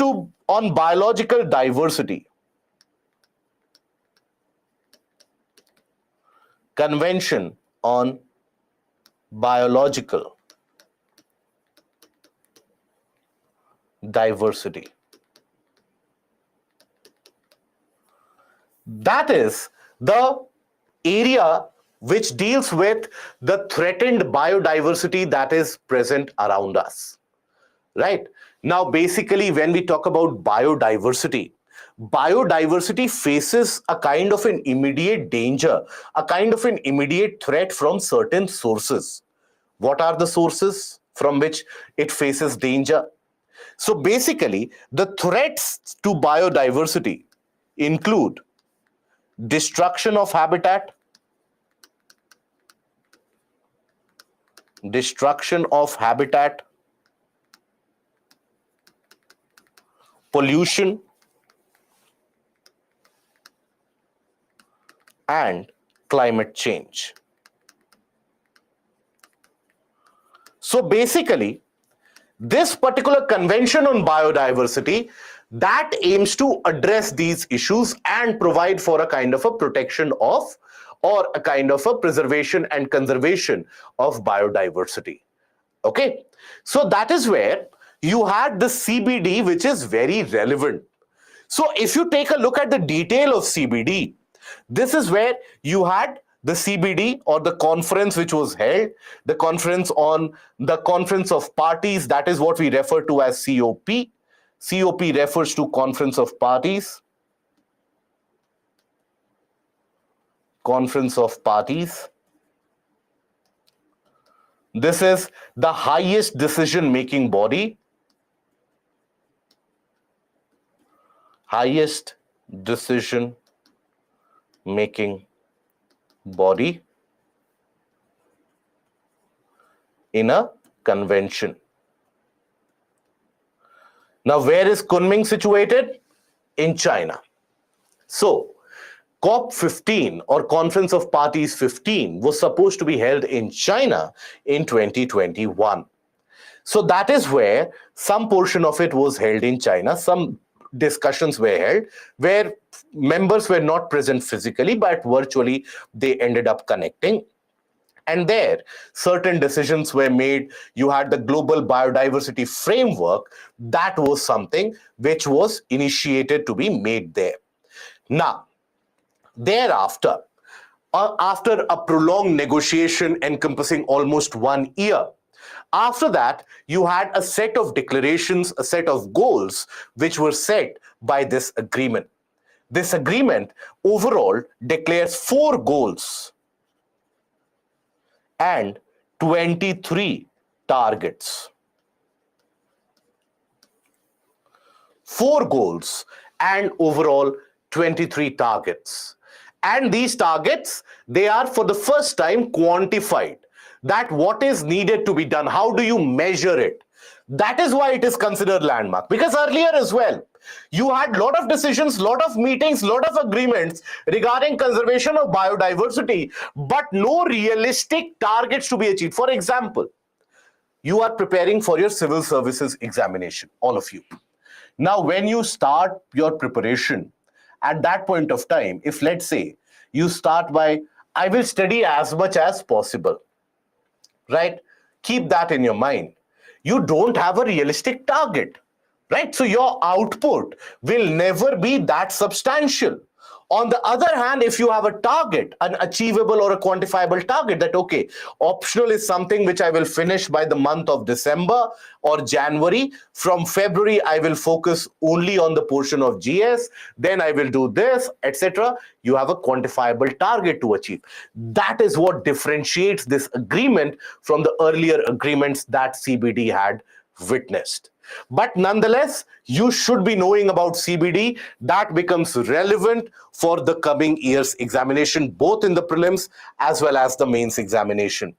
on Biological Diversity, Convention on Biological Diversity. That is the area which deals with the threatened biodiversity that is present around us. Right? Now, basically, when we talk about biodiversity, biodiversity faces a kind of an immediate danger, a kind of an immediate threat from certain sources. What are the sources from which it faces danger? So basically, the threats to biodiversity include destruction of habitat, pollution, and climate change. So basically, this particular Convention on Biodiversity that aims to address these issues and provide for a kind of a protection of or a kind of a preservation and conservation of biodiversity. Okay, so that is where you had the CBD, which is very relevant. So if you take a look at the detail of CBD, this is where you had the CBD or the conference which was held, the conference of parties, that is what we refer to as COP. COP refers to Conference of Parties. Conference of Parties. This is the highest decision-making body. Highest decision-making body in a convention. Now, where is Kunming situated? In China. So, COP15 or Conference of Parties 15 was supposed to be held in China in 2021. So that is where some portion of it was held in China. Some discussions were held where members were not present physically, but virtually they ended up connecting. And there, certain decisions were made. You had the Global Biodiversity Framework. That was something which was initiated to be made there. Now, thereafter, after a prolonged negotiation encompassing almost 1 year, after that, you had a set of declarations, a set of goals which were set by this agreement. This agreement overall declares 4 goals and 23 targets. 4 goals and overall 23 targets. And these targets, they are for the first time quantified. That what is needed to be done, how do you measure it? That is why it is considered landmark. Because earlier as well, you had lot of decisions, lot of meetings, lot of agreements regarding conservation of biodiversity, but no realistic targets to be achieved. For example, you are preparing for your civil services examination, all of you. Now, when you start your preparation, at that point of time, if let's say you start by, I will study as much as possible, right? Keep that in your mind. You don't have a realistic target, right? So your output will never be that substantial. On the other hand, if you have a target, an achievable or a quantifiable target that, okay, optional is something which I will finish by the month of December or January. From February, I will focus only on the portion of GS. Then I will do this, etc. You have a quantifiable target to achieve. That is what differentiates this agreement from the earlier agreements that CBD had witnessed. But nonetheless, you should be knowing about CBD. That becomes relevant for the coming year's examination, both in the prelims as well as the mains examination.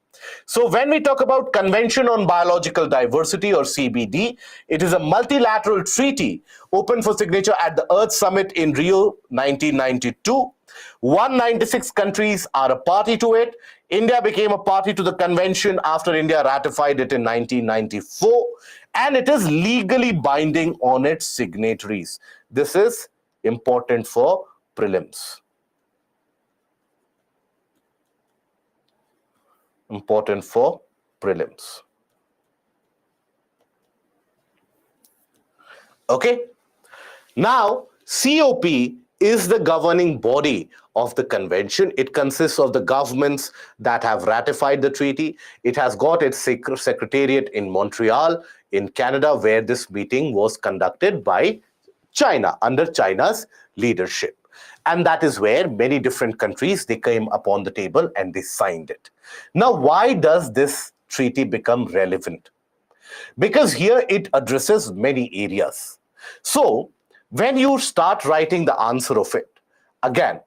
So when we talk about Convention on Biological Diversity or CBD, it is a multilateral treaty open for signature at the Earth Summit in Rio 1992. 196 countries are a party to it. India became a party to the convention after India ratified it in 1994, and it is legally binding on its signatories. This is important for prelims. Important for prelims. Okay. Now, COP is the governing body of the convention. It consists of the governments that have ratified the treaty. It has got its secretariat in Montreal, in Canada, where this meeting was conducted by China, under China's leadership. And that is where many different countries, they came upon the table and they signed it. Now, why does this treaty become relevant? Because here it addresses many areas. So, when you start writing the answer of it, again,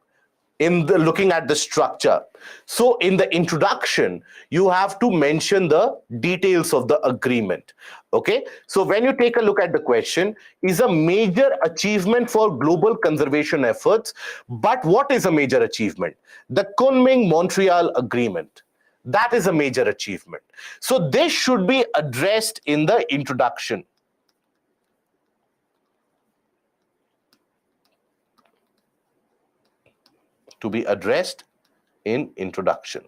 looking at the structure, so in the introduction, you have to mention the details of the agreement. Okay, so when you take a look at the question, is a major achievement for global conservation efforts. But what is a major achievement? The Kunming-Montreal Agreement. That is a major achievement. So this should be addressed in the introduction. To be addressed in introduction.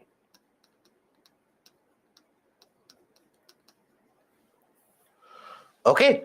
Okay.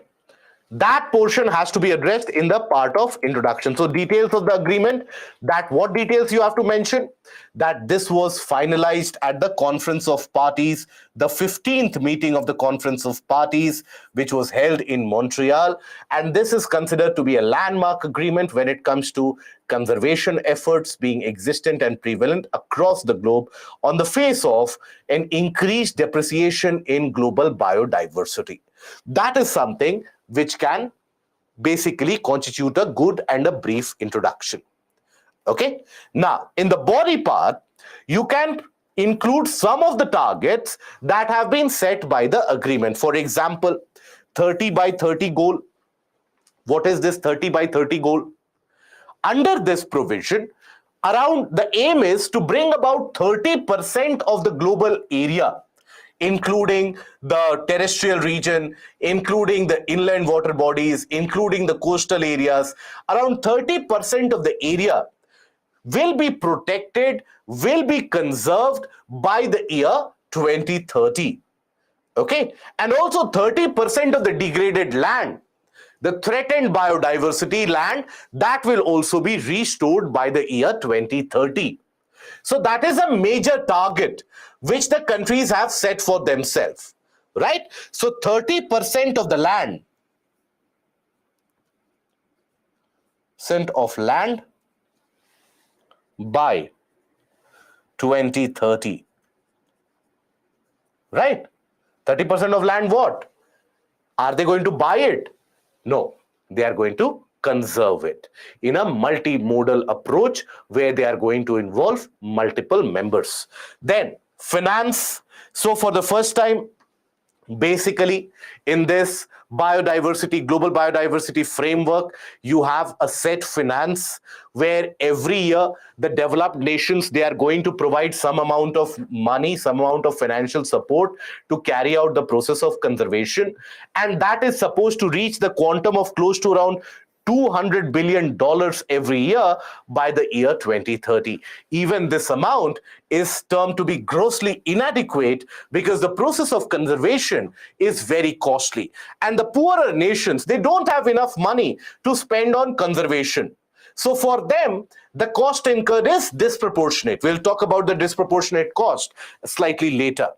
That portion has to be addressed in the part of introduction. So details of the agreement, that what details you have to mention, that this was finalized at the Conference of Parties, the 15th meeting of the Conference of Parties, which was held in Montreal. And this is considered to be a landmark agreement when it comes to conservation efforts being existent and prevalent across the globe on the face of an increased depreciation in global biodiversity. That is something which can basically constitute a good and a brief introduction. Okay. Now, in the body part, you can include some of the targets that have been set by the agreement. For example, 30 by 30 goal. What is this 30 by 30 goal? Under this provision, around the aim is to bring about 30% of the global area, including the terrestrial region, including the inland water bodies, including the coastal areas. Around 30% of the area will be protected, will be conserved by the year 2030. Okay, and also 30% of the degraded land, the threatened biodiversity land, that will also be restored by the year 2030. So that is a major target which the countries have set for themselves, right? So 30% of the land, by 2030, right? 30% of land, what? Are they going to buy it? No, they are going to conserve it in a multimodal approach where they are going to involve multiple members. Then finance. So for the first time, basically in this biodiversity, global biodiversity framework, you have a set finance where every year the developed nations, they are going to provide some amount of money, some amount of financial support to carry out the process of conservation. And that is supposed to reach the quantum of close to around $200 billion every year by the year 2030. Even this amount is termed to be grossly inadequate because the process of conservation is very costly. And the poorer nations, they don't have enough money to spend on conservation. So for them, the cost incurred is disproportionate. We'll talk about the disproportionate cost slightly later.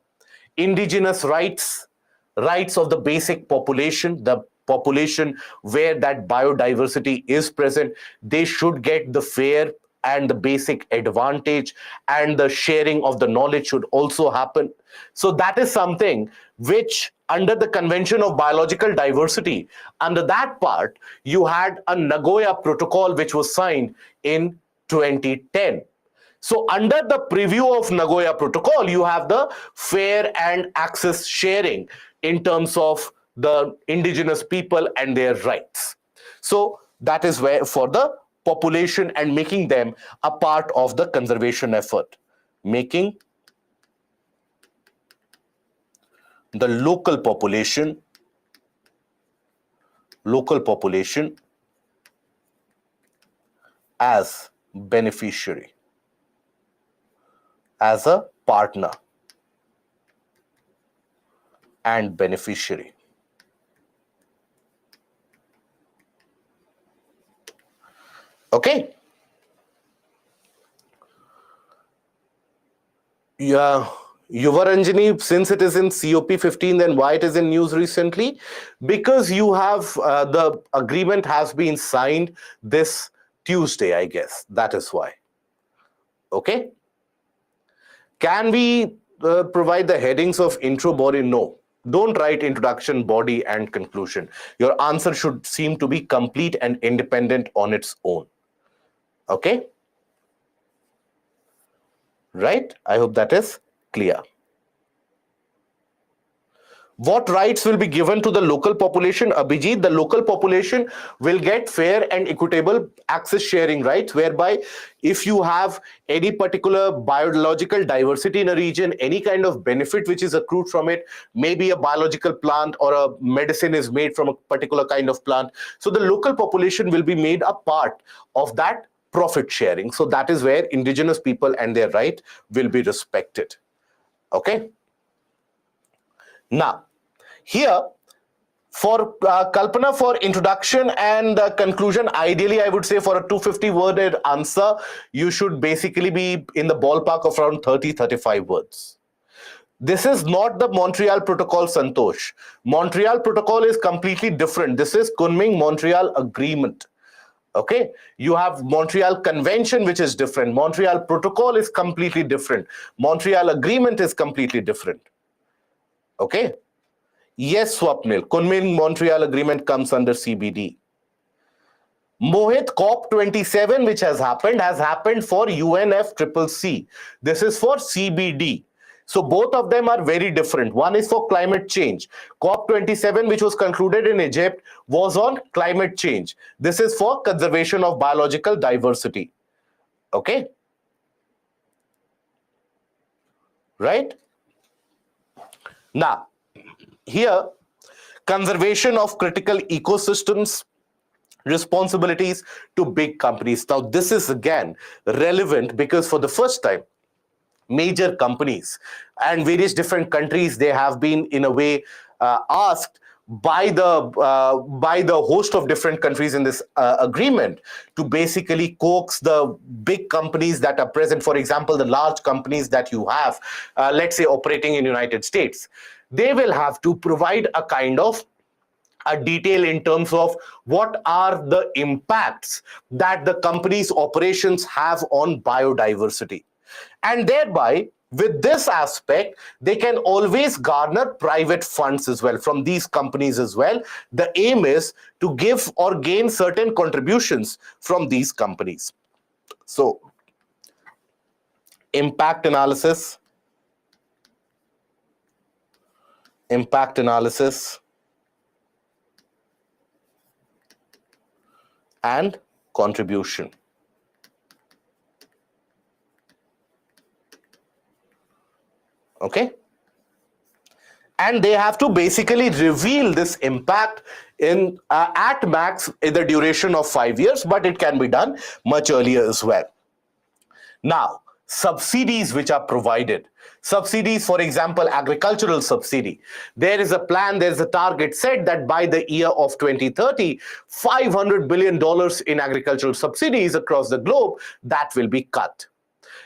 Indigenous rights, rights of the basic population, the population where that biodiversity is present, they should get the fair and the basic advantage, and the sharing of the knowledge should also happen. So that is something which, under the Convention of Biological Diversity, under that part, you had a Nagoya Protocol which was signed in 2010. So under the preview of Nagoya Protocol, you have the fair and access sharing in terms of the indigenous people and their rights. So that is where for the population and making them a part of the conservation effort, making the local population as beneficiary, as a partner and beneficiary. Okay. Yeah. Yuvaranjani, since it is in COP 15, then why it is in news recently? Because you have the agreement has been signed this Tuesday, I guess. That is why. Okay. Can we provide the headings of intro, body? No. Don't write introduction, body, and conclusion. Your answer should seem to be complete and independent on its own. Okay? Right? I hope that is clear. What rights will be given to the local population? Abhijit, the local population will get fair and equitable access sharing rights, whereby if you have any particular biological diversity in a region, any kind of benefit which is accrued from it, maybe a biological plant or a medicine is made from a particular kind of plant. So the local population will be made a part of that profit sharing. So that is where indigenous people and their right will be respected. Okay. Now, here for Kalpana, for introduction and conclusion, ideally I would say for a 250-worded answer, you should basically be in the ballpark of around 30-35 words. This is not the Montreal Protocol, Santosh. Montreal Protocol is completely different. This is Kunming-Montreal Agreement. Okay, you have Montreal Convention, which is different. Montreal Protocol is completely different. Montreal Agreement is completely different. Okay. Yes, Swapnil, Kunming-Montreal Agreement comes under CBD. Mohit, COP27, which has happened for UNFCCC. This is for CBD. So both of them are very different. One is for climate change. COP27, which was concluded in Egypt, was on climate change. This is for conservation of biological diversity. Okay? Right? Now, here, conservation of critical ecosystems, responsibilities to big companies. Now, this is again relevant because for the first time, major companies and various different countries, they have been in a way asked by the host of different countries in this agreement to basically coax the big companies that are present. For example, the large companies that you have, let's say operating in United States, they will have to provide a kind of a detail in terms of what are the impacts that the company's operations have on biodiversity. And thereby, with this aspect, they can always garner private funds as well from these companies as well. The aim is to give or gain certain contributions from these companies. So, impact analysis, and contribution. Okay, and they have to basically reveal this impact in at max in the duration of 5 years, but it can be done much earlier as well. Now, subsidies which are provided. Subsidies, for example, agricultural subsidy. There is a plan, there's a target set that by the year of 2030, $500 billion in agricultural subsidies across the globe, that will be cut.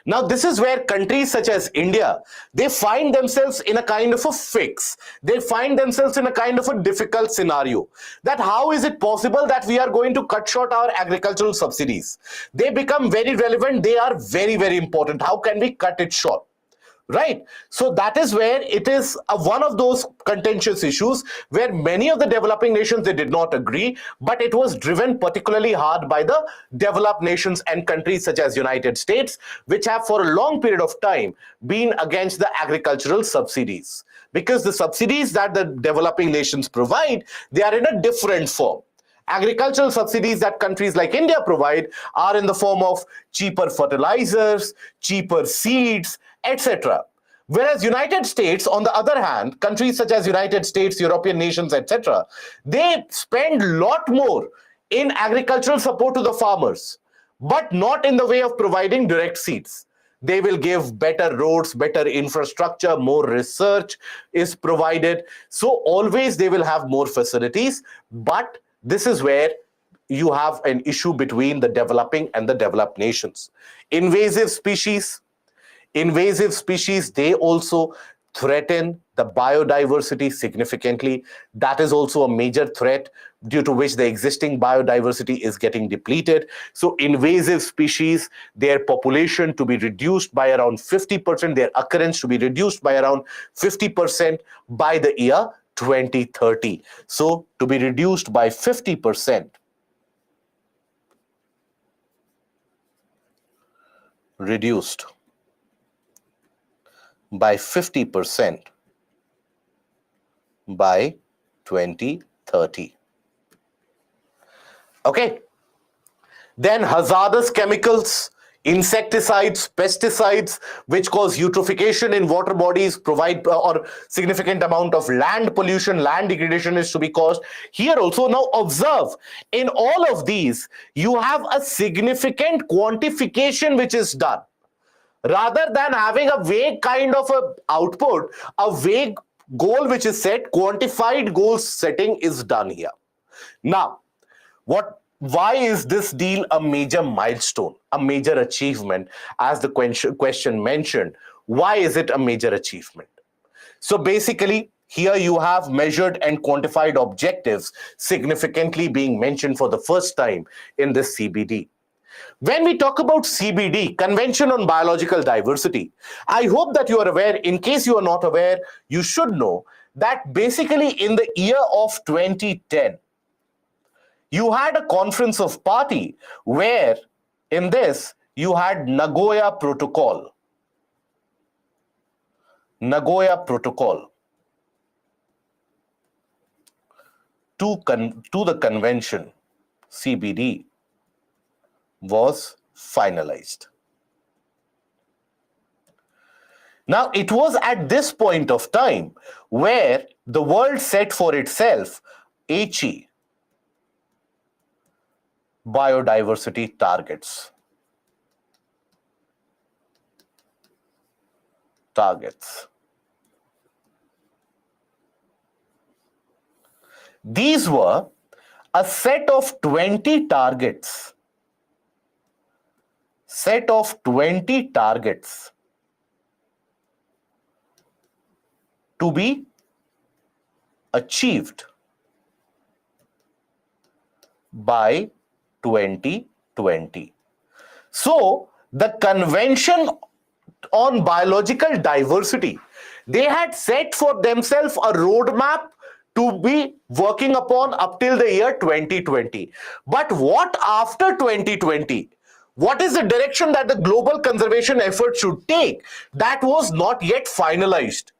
Now, this is where countries such as India, they find themselves in a kind of a fix. They find themselves in a kind of a difficult scenario. That how is it possible that we are going to cut short our agricultural subsidies? They become very relevant. They are very, very important. How can we cut it short? Right. So that is where it is one of those contentious issues where many of the developing nations, they did not agree, but it was driven particularly hard by the developed nations and countries such as United States, which have for a long period of time been against the agricultural subsidies. Because the subsidies that the developing nations provide, they are in a different form. Agricultural subsidies that countries like India provide are in the form of cheaper fertilizers, cheaper seeds, etc. Whereas United States, on the other hand, countries such as United States, European nations, etc., they spend a lot more in agricultural support to the farmers, but not in the way of providing direct seeds. They will give better roads, better infrastructure, more research is provided. So always they will have more facilities, but this is where you have an issue between the developing and the developed nations. Invasive species, they also threaten the biodiversity significantly. That is also a major threat due to which the existing biodiversity is getting depleted. So invasive species, their population to be reduced by around 50%, their occurrence to be reduced by around 50% by the year 2030. So to be reduced by 50%. Reduced by 50% by 2030. Okay. Then hazardous chemicals, insecticides, pesticides, which cause eutrophication in water bodies, provide or significant amount of land pollution, land degradation is to be caused. Here also, now observe, in all of these, you have a significant quantification which is done. Rather than having a vague kind of a output, a vague goal which is set, quantified goal setting is done here. Now, why is this deal a major milestone, a major achievement? As the question mentioned, why is it a major achievement? So basically, here you have measured and quantified objectives significantly being mentioned for the first time in this CBD. When we talk about CBD, Convention on Biological Diversity, I hope that you are aware. In case you are not aware, you should know that basically in the year of 2010, you had a conference of party where in this you had Nagoya Protocol. Nagoya Protocol to the convention CBD was finalized. Now, it was at this point of time where the world set for itself HE, biodiversity targets. These were a set of 20 targets. Set of 20 targets to be achieved by 2020. So, the Convention on Biological Diversity, they had set for themselves a roadmap to be working upon up till the year 2020. But what after 2020? What is the direction that the global conservation effort should take? That was not yet finalized.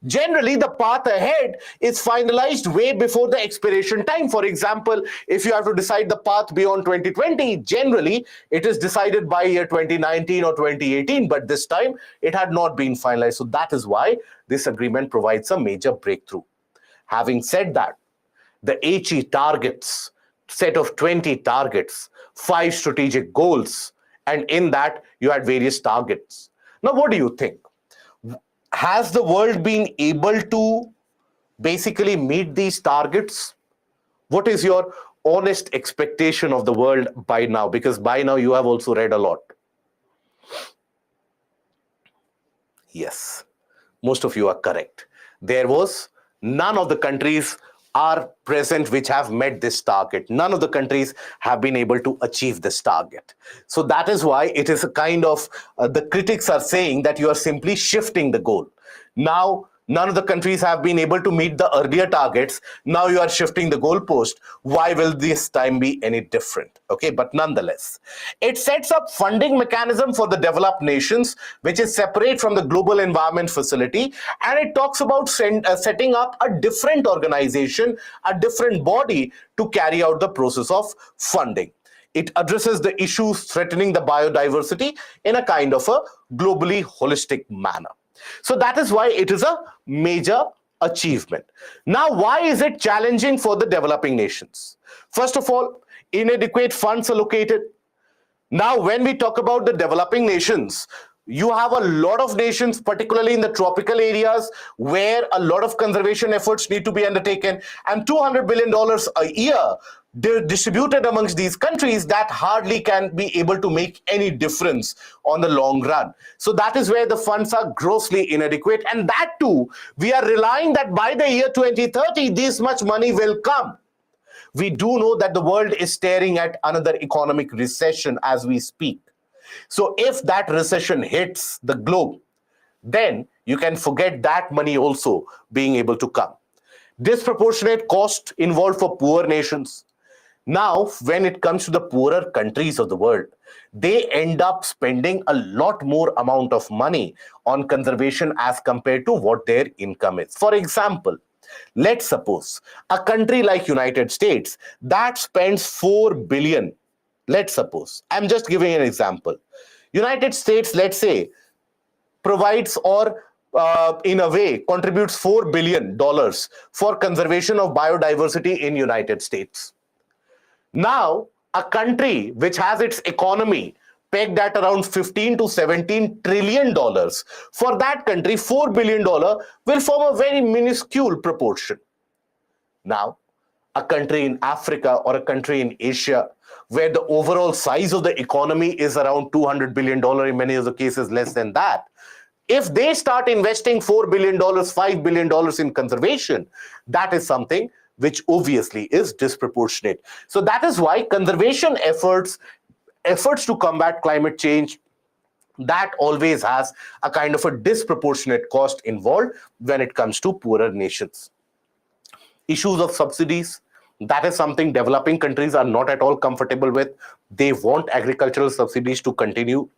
Generally, the path ahead is finalized way before the expiration time. For example, if you have to decide the path beyond 2020, generally it is decided by year 2019 or 2018, but this time it had not been finalized. So that is why this agreement provides a major breakthrough. Having said that, the HE targets, set of 20 targets, 5 strategic goals, and in that you had various targets. Now, what do you think? Has the world been able to basically meet these targets? What is your honest expectation of the world by now? Because by now you have also read a lot. Yes, most of you are correct. There was none of the countries are present which have met this target. None of the countries have been able to achieve this target. So that is why it is a kind of, the critics are saying that you are simply shifting the goal. Now, none of the countries have been able to meet the earlier targets. Now you are shifting the goalpost. Why will this time be any different? Okay, but nonetheless, it sets up funding mechanism for the developed nations, which is separate from the Global Environment Facility. And it talks about setting up a different organization, a different body to carry out the process of funding. It addresses the issues threatening the biodiversity in a kind of a globally holistic manner. So that is why it is a major achievement. Now, why is it challenging for the developing nations? First of all, inadequate funds allocated. Now, when we talk about the developing nations, you have a lot of nations, particularly in the tropical areas, where a lot of conservation efforts need to be undertaken, and $200 billion a year distributed amongst these countries, that hardly can be able to make any difference on the long run. So that is where the funds are grossly inadequate, and that too, we are relying that by the year 2030, this much money will come. We do know that the world is staring at another economic recession as we speak. So if that recession hits the globe, then you can forget that money also being able to come. Disproportionate cost involved for poor nations. Now, when it comes to the poorer countries of the world, they end up spending a lot more amount of money on conservation as compared to what their income is. For example, let's suppose a country like United States that spends 4 billion. Let's suppose, I'm just giving an example. United States, let's say, provides or in a way contributes $4 billion for conservation of biodiversity in United States. Now, a country which has its economy pegged at around 15 to 17 trillion dollars, for that country, $4 billion will form a very minuscule proportion. Now, a country in Africa or a country in Asia, where the overall size of the economy is around $200 billion, in many of the cases less than that, if they start investing $4 billion, $5 billion in conservation, that is something which obviously is disproportionate. So that is why conservation efforts to combat climate change, that always has a kind of a disproportionate cost involved when it comes to poorer nations. Issues of subsidies, that is something developing countries are not at all comfortable with. They want agricultural subsidies to continue,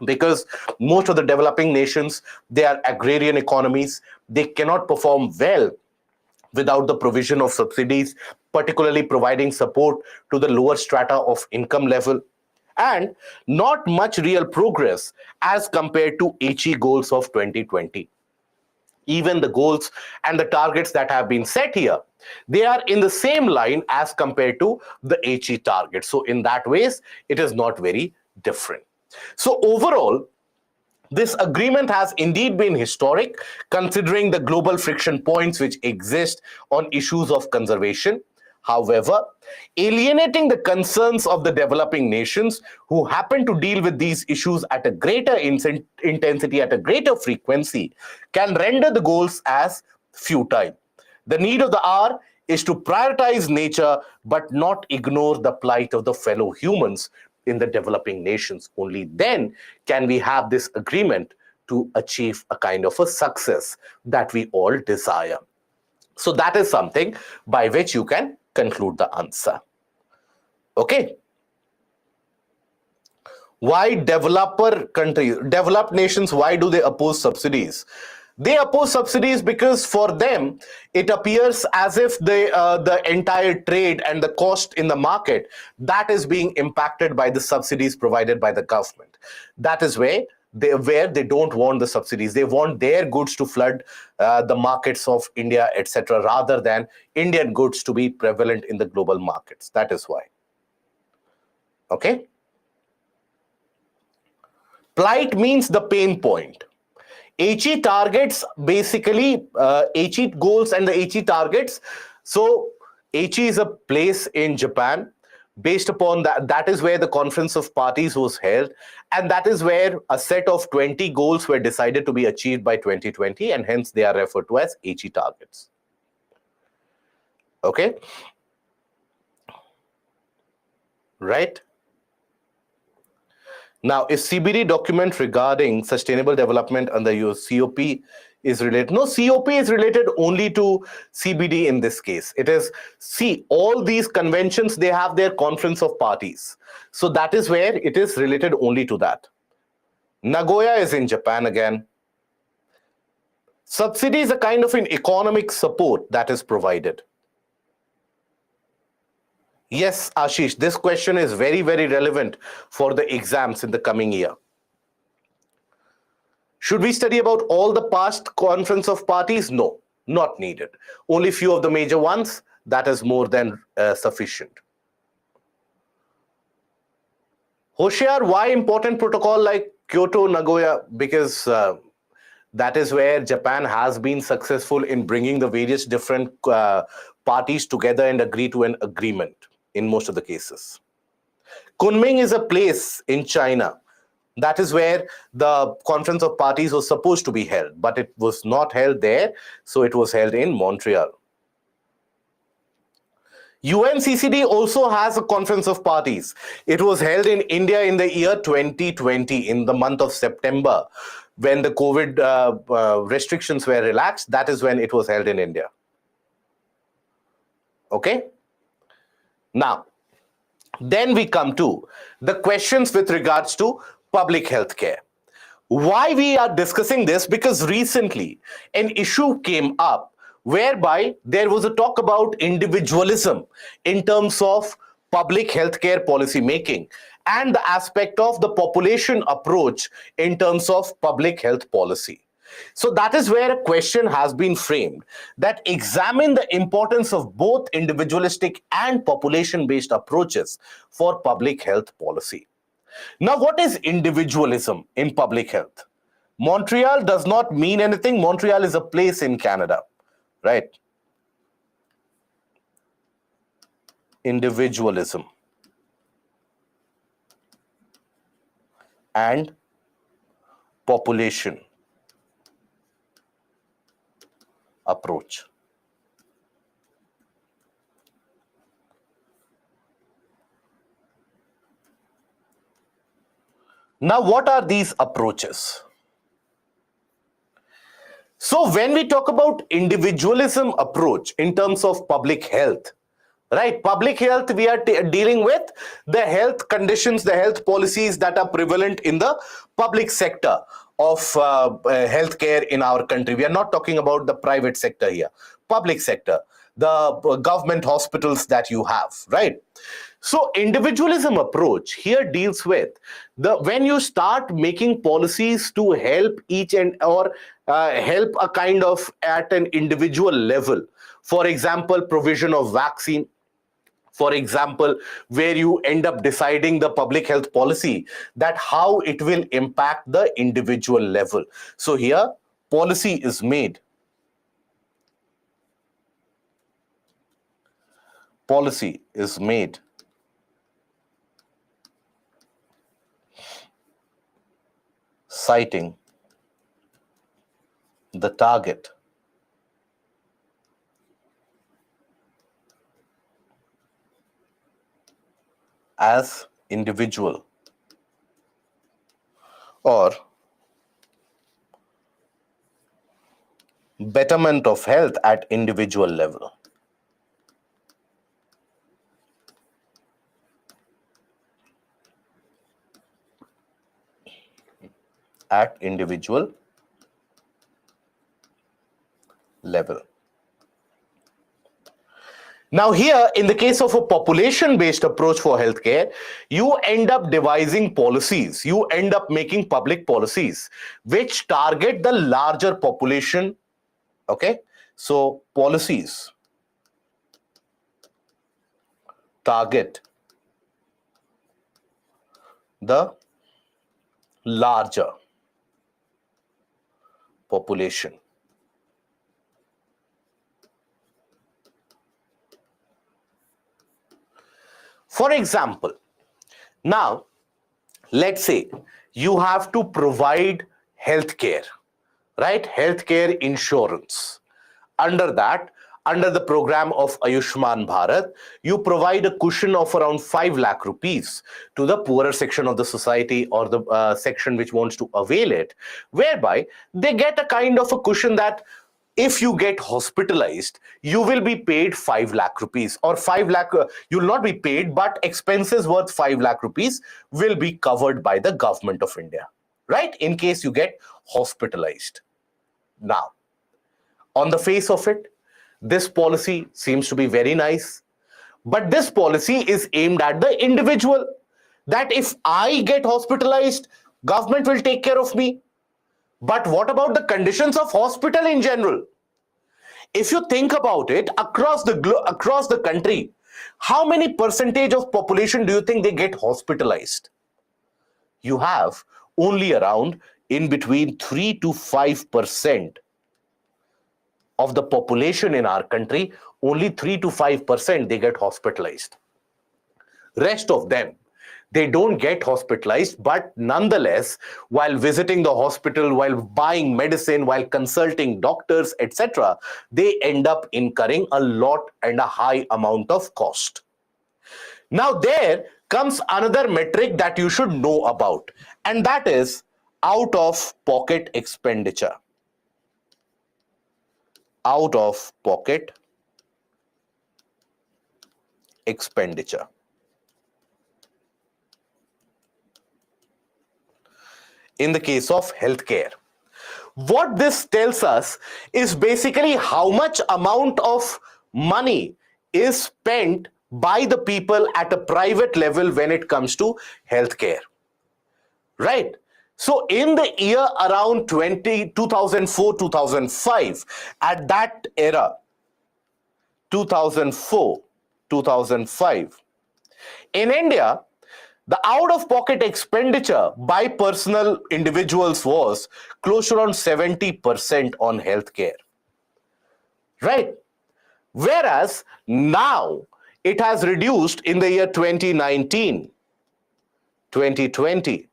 because most of the developing nations, they are agrarian economies. They cannot perform well without the provision of subsidies, particularly providing support to the lower strata of income level, and not much real progress as compared to HE goals of 2020. Even the goals and the targets that have been set here, they are in the same line as compared to the HE targets. So in that ways, it is not very different. So overall, this agreement has indeed been historic, considering the global friction points which exist on issues of conservation. However, alienating the concerns of the developing nations who happen to deal with these issues at a greater intensity, at a greater frequency, can render the goals as futile. The need of the hour is to prioritize nature but not ignore the plight of the fellow humans in the developing nations. Only then can we have this agreement to achieve a kind of a success that we all desire. So that is something by which you can conclude the answer. Okay. Why developed nations, why do they oppose subsidies? They oppose subsidies because for them, it appears as if the entire trade and the cost in the market, that is being impacted by the subsidies provided by the government. That is where they don't want the subsidies. They want their goods to flood the markets of India, etc., rather than Indian goods to be prevalent in the global markets. That is why. Okay. Plight means the pain point. HE targets, basically, HE goals and the HE targets. So HE is a place in Japan. Based upon that is where the Conference of Parties was held, and that is where a set of 20 goals were decided to be achieved by 2020, and hence they are referred to as HE targets. Okay? Right? Now, is CBD document regarding sustainable development under your COP is related? No, COP is related only to CBD in this case. It is, see, all these conventions, they have their Conference of Parties. So that is where it is related only to that. Nagoya is in Japan again. Subsidy is a kind of an economic support that is provided. Yes, Ashish, this question is very, very relevant for the exams in the coming year. Should we study about all the past Conference of Parties? No, not needed. Only few of the major ones, that is more than sufficient. Hoshiar, why important protocol like Kyoto, Nagoya? Because that is where Japan has been successful in bringing the various different parties together and agree to an agreement in most of the cases. Kunming is a place in China. That is where the Conference of Parties was supposed to be held, but it was not held there, so it was held in Montreal. UNCCD also has a Conference of Parties. It was held in India in the year 2020, in the month of September, when the COVID restrictions were relaxed. That is when it was held in India. Okay? Now, then we come to the questions with regards to public health care. Why we are discussing this? Because recently an issue came up whereby there was a talk about individualism in terms of public healthcare policy making. and the aspect of the population approach in terms of public health policy. So that is where a question has been framed, that examine the importance of both individualistic and population-based approaches for public health policy. Now, what is individualism in public health? Montreal does not mean anything. Montreal is a place in Canada, right? Individualism and population approach. Now, what are these approaches? So when we talk about individualism approach in terms of public health, right? Public health, we are dealing with the health conditions, the health policies that are prevalent in the public sector of healthcare in our country. We are not talking about the private sector here. Public sector, the government hospitals that you have, right? So individualism approach here deals with when you start making policies to help each and or help a kind of at an individual level. For example, provision of vaccine. For example, where you end up deciding the public health policy, that how it will impact the individual level. So here, policy is made. Policy is made citing the target as individual or betterment of health at individual level. At individual level. Now here, in the case of a population-based approach for healthcare, you end up devising policies, you end up making public policies which target the larger population, okay? So policies target the larger population. For example, now let's say you have to provide healthcare, right? Healthcare insurance. Under that, under the program of Ayushman Bharat, you provide a cushion of around 5 lakh rupees to the poorer section of the society or the section which wants to avail it, whereby they get a kind of a cushion that if you get hospitalized, you will be paid 5 lakh rupees or 5 lakh, you will not be paid, but expenses worth 5 lakh rupees will be covered by the government of India, right? In case you get hospitalized. Now, on the face of it, this policy seems to be very nice, but this policy is aimed at the individual, that if I get hospitalized, government will take care of me. But what about the conditions of hospital in general? If you think about it, across the country, how many percentage of population do you think they get hospitalized? You have only around in between 3 to 5% of the population in our country, only 3 to 5% they get hospitalized. Rest of them, they don't get hospitalized, but nonetheless, while visiting the hospital, while buying medicine, while consulting doctors, etc., they end up incurring a lot and a high amount of cost. Now there comes another metric that you should know about, and that is out-of-pocket expenditure. Out-of-pocket expenditure. In the case of healthcare, what this tells us is basically how much amount of money is spent by the people at a private level when it comes to healthcare, right? So in the year around 2004, 2005, at that era, 2004, 2005, in India, the out-of-pocket expenditure by personal individuals was close to around 70% on healthcare, right? Whereas now it has reduced in the year 2019, 2020.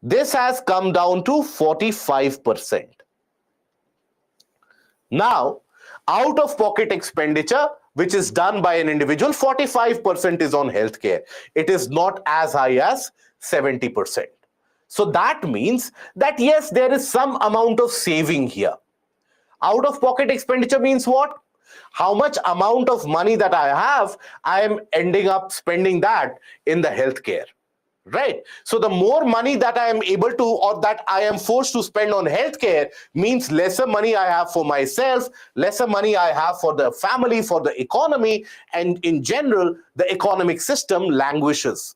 This has come down to 45%. Now, out-of-pocket expenditure, which is done by an individual, 45% is on healthcare. It is not as high as 70%. So that means that yes, there is some amount of saving here. Out-of-pocket expenditure means what? How much amount of money that I have, I am ending up spending that in the healthcare. Right? So the more money that I am able to, or that I am forced to spend on healthcare, means lesser money I have for myself, lesser money I have for the family, for the economy, and in general, the economic system languishes.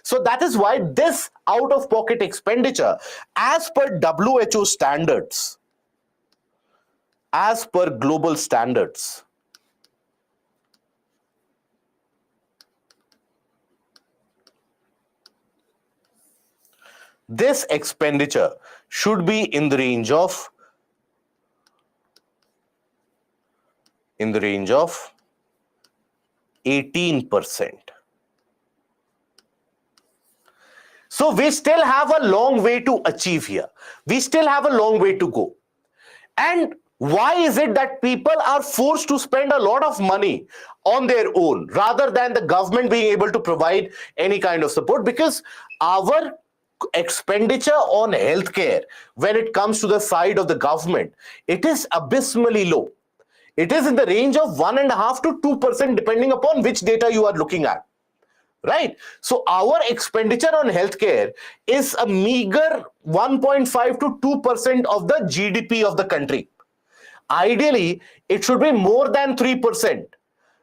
So that is why this out-of-pocket expenditure, as per WHO standards, as per global standards, this expenditure should be in the range of 18%. So we still have a long way to achieve here. We still have a long way to go. And why is it that people are forced to spend a lot of money on their own rather than the government being able to provide any kind of support? Because our expenditure on healthcare, when it comes to the side of the government, it is abysmally low. It is in the range of 1.5 to 2%, depending upon which data you are looking at. Right? So our expenditure on healthcare is a meager 1.5 to 2% of the GDP of the country. Ideally, it should be more than 3%.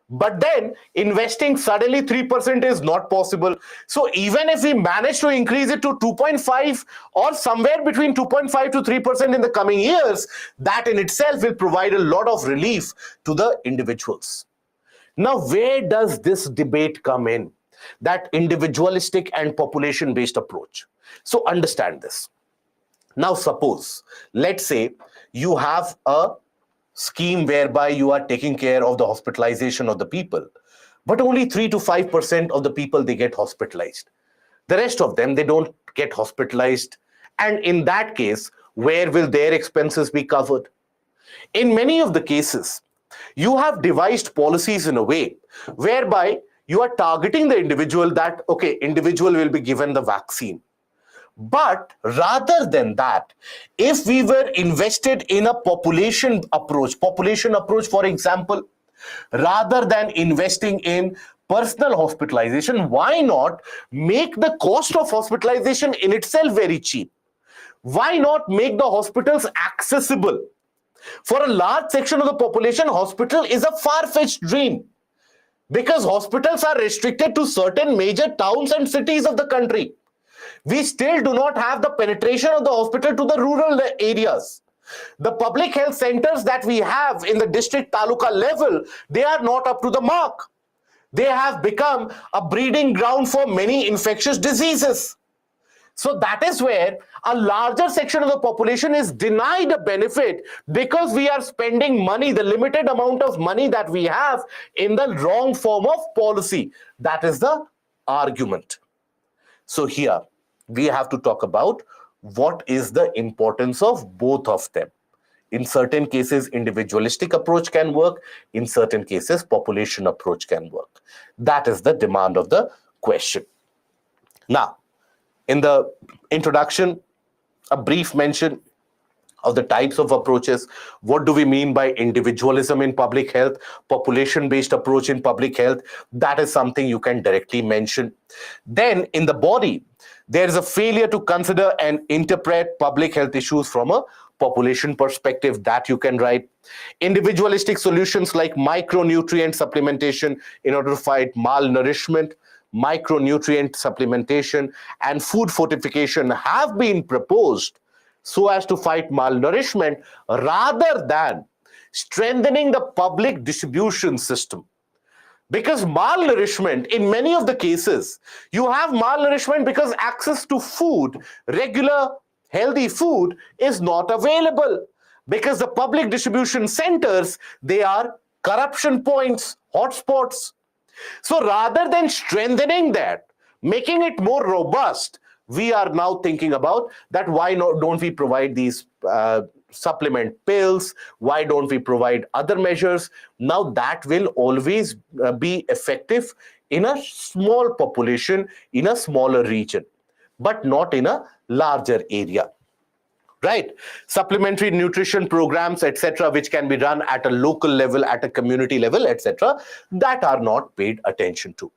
But then investing suddenly 3% is not possible. So even if we manage to increase it to 2.5 or somewhere between 2.5 to 3% in the coming years, that in itself will provide a lot of relief to the individuals. Now, where does this debate come in? That individualistic and population-based approach. So understand this. Now, suppose, let's say you have a scheme whereby you are taking care of the hospitalization of the people, but only 3 to 5% of the people, they get hospitalized. The rest of them, they don't get hospitalized. And in that case, where will their expenses be covered? In many of the cases, you have devised policies in a way whereby you are targeting the individual that, okay, individual will be given the vaccine. But rather than that, if we were invested in a population approach, for example, rather than investing in personal hospitalization, why not make the cost of hospitalization in itself very cheap? Why not make the hospitals accessible? For a large section of the population, hospital is a far-fetched dream, because hospitals are restricted to certain major towns and cities of the country. We still do not have the penetration of the hospital to the rural areas. The public health centers that we have in the district taluka level, they are not up to the mark. They have become a breeding ground for many infectious diseases. So that is where a larger section of the population is denied a benefit, because we are spending money, the limited amount of money that we have, in the wrong form of policy. That is the argument. So here we have to talk about what is the importance of both of them. In certain cases, individualistic approach can work. In certain cases, population approach can work. That is the demand of the question. Now, in the introduction, a brief mention of the types of approaches. What do we mean by individualism in public health, population-based approach in public health? That is something you can directly mention. Then in the body, there is a failure to consider and interpret public health issues from a population perspective, that you can write. Individualistic solutions like micronutrient supplementation in order to fight malnourishment, micronutrient supplementation, and food fortification have been proposed so as to fight malnourishment rather than strengthening the public distribution system. Because malnourishment, in many of the cases, you have malnourishment because access to food, regular healthy food, is not available. Because the public distribution centers, they are corruption points, hotspots. So rather than strengthening that, making it more robust, we are now thinking about that why don't we provide these supplement pills? Why don't we provide other measures? Now that will always be effective in a small population, in a smaller region, but not in a larger area. Right? Supplementary nutrition programs, etc., which can be run at a local level, at a community level, etc., that are not paid attention to.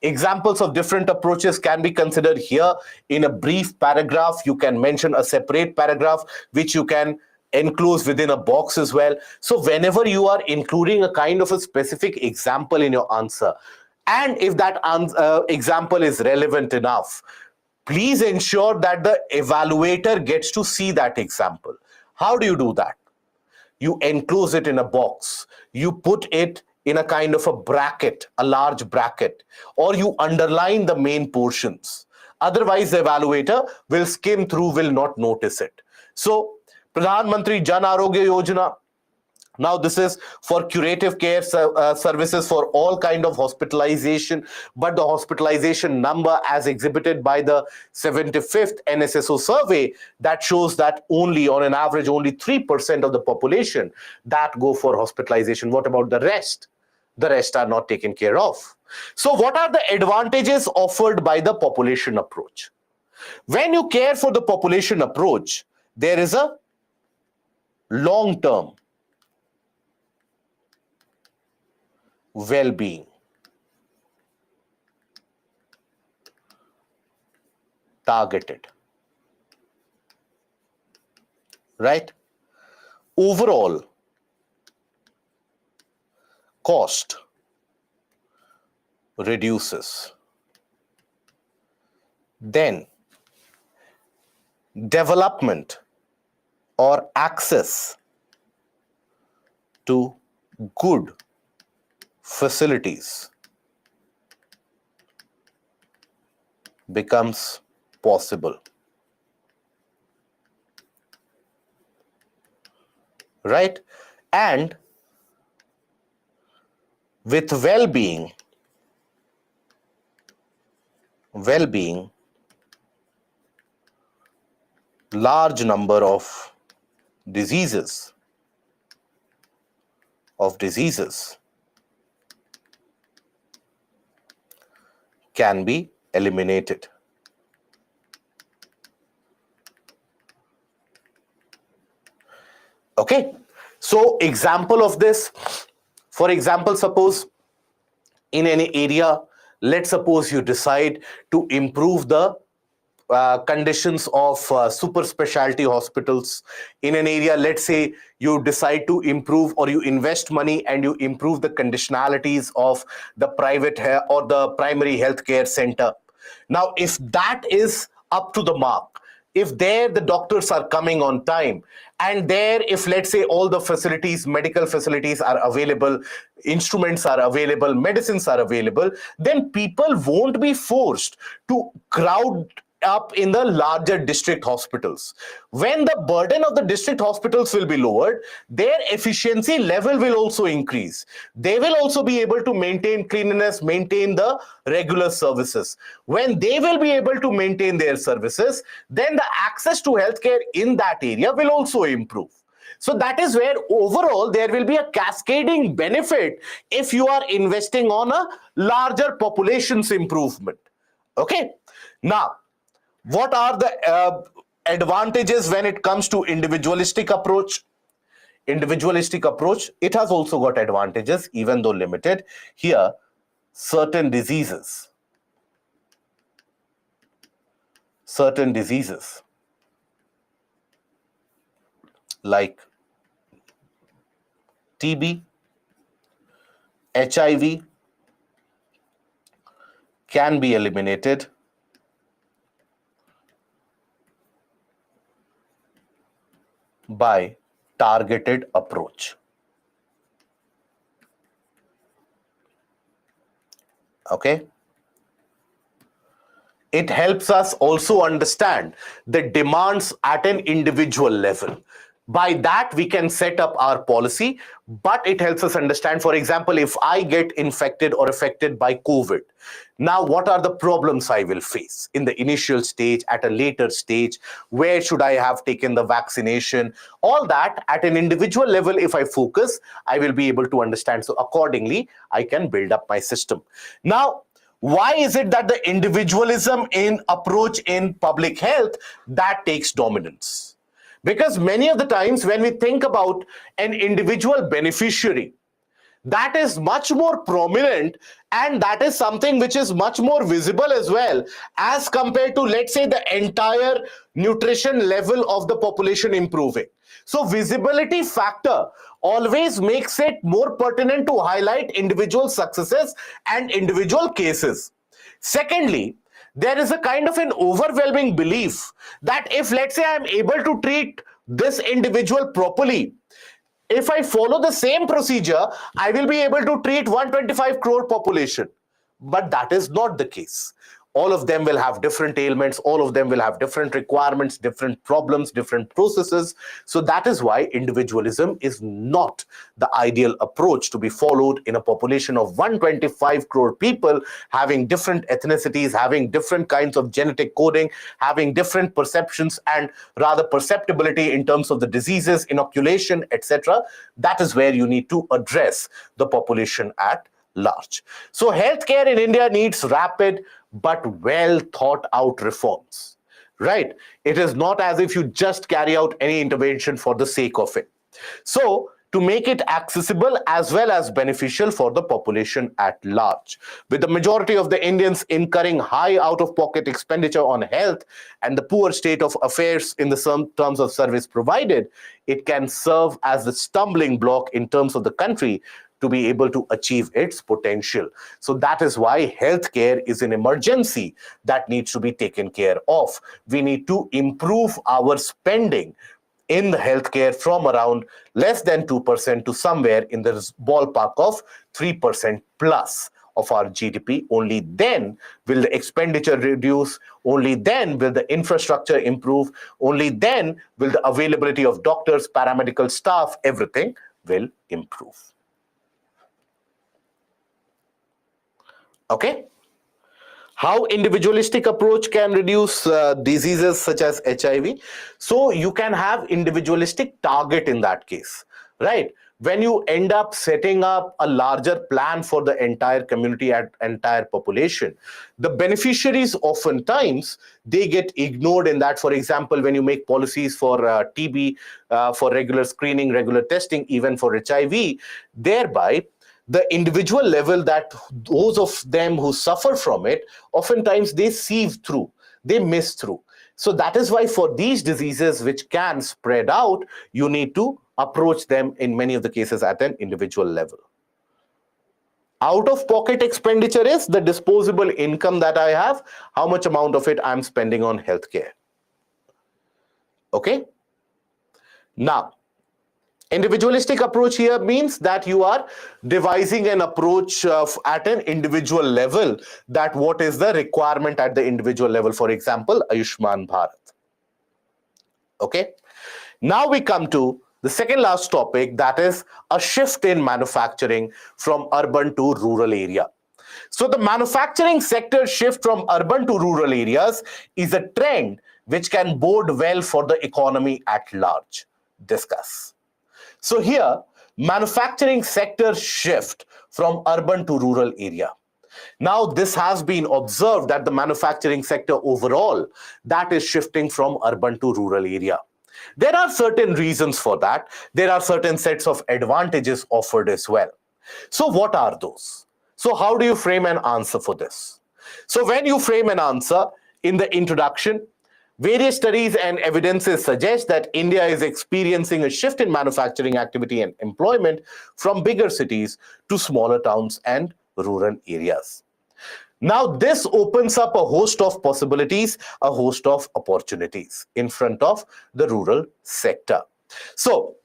Examples of different approaches can be considered here. In a brief paragraph, you can mention a separate paragraph, which you can enclose within a box as well. So whenever you are including a kind of a specific example in your answer, and if that example is relevant enough, please ensure that the evaluator gets to see that example. How do you do that? You enclose it in a box. You put it in a kind of a bracket, a large bracket, or you underline the main portions. Otherwise, the evaluator will skim through, will not notice it. So, Pradhan Mantri Jan Arogya Yojana. Now, this is for curative care services for all kind of hospitalization, but the hospitalization number as exhibited by the 75th NSSO survey, that shows that only on an average, only 3% of the population that go for hospitalization. What about the rest? The rest are not taken care of. So what are the advantages offered by the population approach? When you care for the population approach, there is a long-term well-being, targeted, right? Overall cost reduces. Then development or access to good facilities becomes possible. Right? And with well-being, large number of diseases can be eliminated. Okay, so example of this, for example, suppose in any area, let's suppose you decide to improve the conditions of super specialty hospitals in an area. Let's say you decide to improve, or you invest money and you improve the conditionalities of the private or the primary healthcare center. Now, if that is up to the mark, if there the doctors are coming on time, and there if let's say all the facilities, medical facilities are available, instruments are available, medicines are available, then people won't be forced to crowd up in the larger district hospitals. When the burden of the district hospitals will be lowered, their efficiency level will also increase. They will also be able to maintain cleanliness, maintain the regular services. When they will be able to maintain their services, then the access to healthcare in that area will also improve. So that is where overall there will be a cascading benefit if you are investing on a larger population's improvement. Okay. Now, what are the advantages when it comes to individualistic approach? Individualistic approach, it has also got advantages, even though limited. Here, certain diseases like TB, HIV can be eliminated by targeted approach. Okay. It helps us also understand the demands at an individual level. By that, we can set up our policy, but it helps us understand, for example, if I get infected or affected by COVID, now what are the problems I will face in the initial stage, at a later stage, where should I have taken the vaccination, all that at an individual level. If I focus, I will be able to understand. So accordingly, I can build up my system. Now, why is it that the individualism in approach in public health that takes dominance? Because many of the times when we think about an individual beneficiary, that is much more prominent, and that is something which is much more visible as well, as compared to, let's say, the entire nutrition level of the population improving. So visibility factor always makes it more pertinent to highlight individual successes and individual cases. Secondly, there is a kind of an overwhelming belief that if, let's say, I'm able to treat this individual properly, if I follow the same procedure, I will be able to treat 125 crore population. But that is not the case. All of them will have different ailments, all of them will have different requirements, different problems, different processes. So that is why individualism is not the ideal approach to be followed in a population of 125 crore people, having different ethnicities, having different kinds of genetic coding, having different perceptions and rather perceptibility in terms of the diseases, inoculation, etc. That is where you need to address the population at large. So healthcare in India needs rapid but well thought out reforms, right? It is not as if you just carry out any intervention for the sake of it. So to make it accessible as well as beneficial for the population at large, with the majority of the Indians incurring high out-of-pocket expenditure on health and the poor state of affairs in the terms of service provided, it can serve as the stumbling block in terms of the country to be able to achieve its potential. So that is why healthcare is an emergency that needs to be taken care of. We need to improve our spending in the healthcare from around less than 2% to somewhere in the ballpark of 3% plus of our GDP. Only then will the expenditure reduce, only then will the infrastructure improve, only then will the availability of doctors, paramedical staff, everything will improve. Okay. How individualistic approach can reduce diseases such as HIV? So you can have individualistic target in that case, right? When you end up setting up a larger plan for the entire community and entire population, the beneficiaries oftentimes, they get ignored in that. For example, when you make policies for TB, for regular screening, regular testing, even for HIV, thereby the individual level, that those of them who suffer from it, oftentimes they sieve through, they miss through. So that is why for these diseases which can spread out, you need to approach them in many of the cases at an individual level. Out-of-pocket expenditure is the disposable income that I have, how much amount of it I'm spending on healthcare. Okay? Now, individualistic approach here means that you are devising an approach at an individual level, that what is the requirement at the individual level. For example, Ayushman Bharat. Okay. Now we come to the second last topic, that is a shift in manufacturing from urban to rural area. So the manufacturing sector shift from urban to rural areas is a trend which can bode well for the economy at large. Discuss. So here, manufacturing sector shift from urban to rural area. Now, this has been observed that the manufacturing sector overall, that is shifting from urban to rural area. There are certain reasons for that. There are certain sets of advantages offered as well. So what are those? So how do you frame an answer for this? So when you frame an answer in the introduction, Various studies and evidences suggest that India is experiencing a shift in manufacturing activity and employment from bigger cities to smaller towns and rural areas. Now, this opens up a host of possibilities, a host of opportunities in front of the rural sector. So,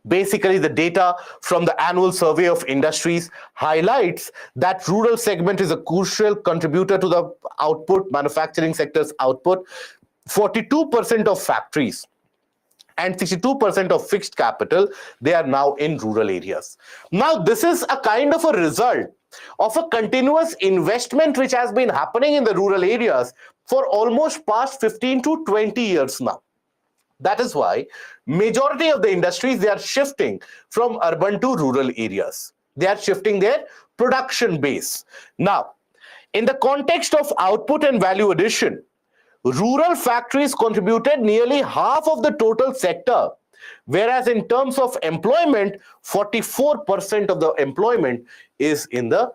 basically, the data from the annual survey of industries highlights that rural segment is a crucial contributor to the output, manufacturing sector's output. 42% of factories and 62% of fixed capital, they are now in rural areas. Now, this is a kind of a result of a continuous investment which has been happening in the rural areas for almost past 15 to 20 years now. That is why majority of the industries, they are shifting from urban to rural areas. They are shifting their production base. Now, in the context of output and value addition, rural factories contributed nearly half of the total sector, whereas in terms of employment, 44% of the employment is in the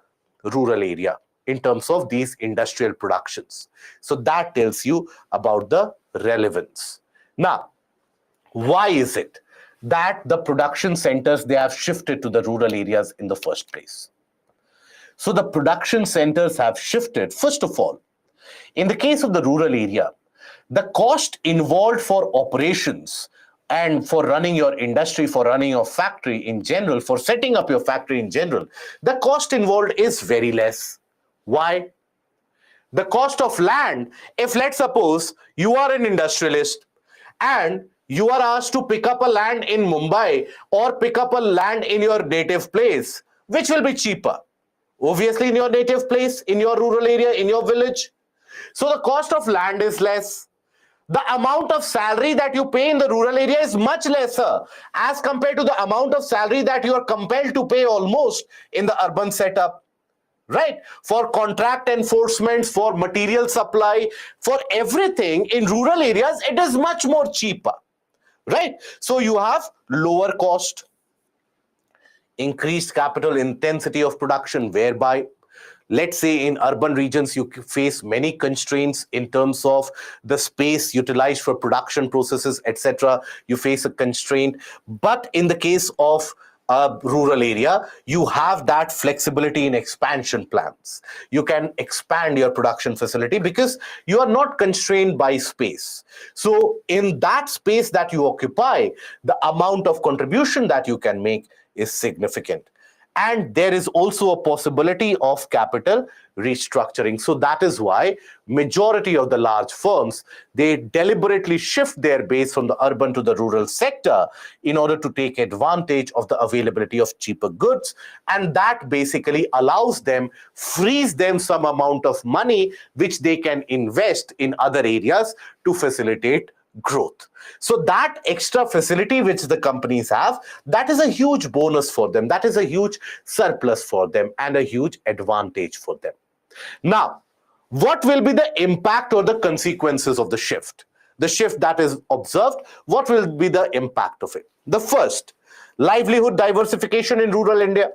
rural area in terms of these industrial productions. So that tells you about the relevance. Now, why is it that the production centers, they have shifted to the rural areas in the first place? So the production centers have shifted, first of all, in the case of the rural area, the cost involved for operations and for running your industry, for running your factory in general, for setting up your factory in general, the cost involved is very less. Why? The cost of land, if let's suppose you are an industrialist and you are asked to pick up a land in Mumbai or pick up a land in your native place, which will be cheaper? Obviously in your native place, in your rural area, in your village. So the cost of land is less. The amount of salary that you pay in the rural area is much lesser as compared to the amount of salary that you are compelled to pay almost in the urban setup. Right? For contract enforcements, for material supply, for everything in rural areas, it is much more cheaper. Right? So you have lower cost, increased capital intensity of production, whereby let's say in urban regions you face many constraints in terms of the space utilized for production processes, etc. You face a constraint, but in the case of a rural area, you have that flexibility in expansion plans. You can expand your production facility because you are not constrained by space. So in that space that you occupy, the amount of contribution that you can make is significant. And there is also a possibility of capital restructuring. So that is why majority of the large firms, they deliberately shift their base from the urban to the rural sector in order to take advantage of the availability of cheaper goods. And that basically allows them, frees them some amount of money which they can invest in other areas to facilitate growth. So that extra facility which the companies have, that is a huge bonus for them. That is a huge surplus for them and a huge advantage for them. Now, what will be the impact or the consequences of the shift? The shift that is observed, what will be the impact of it? The first, livelihood diversification in rural India.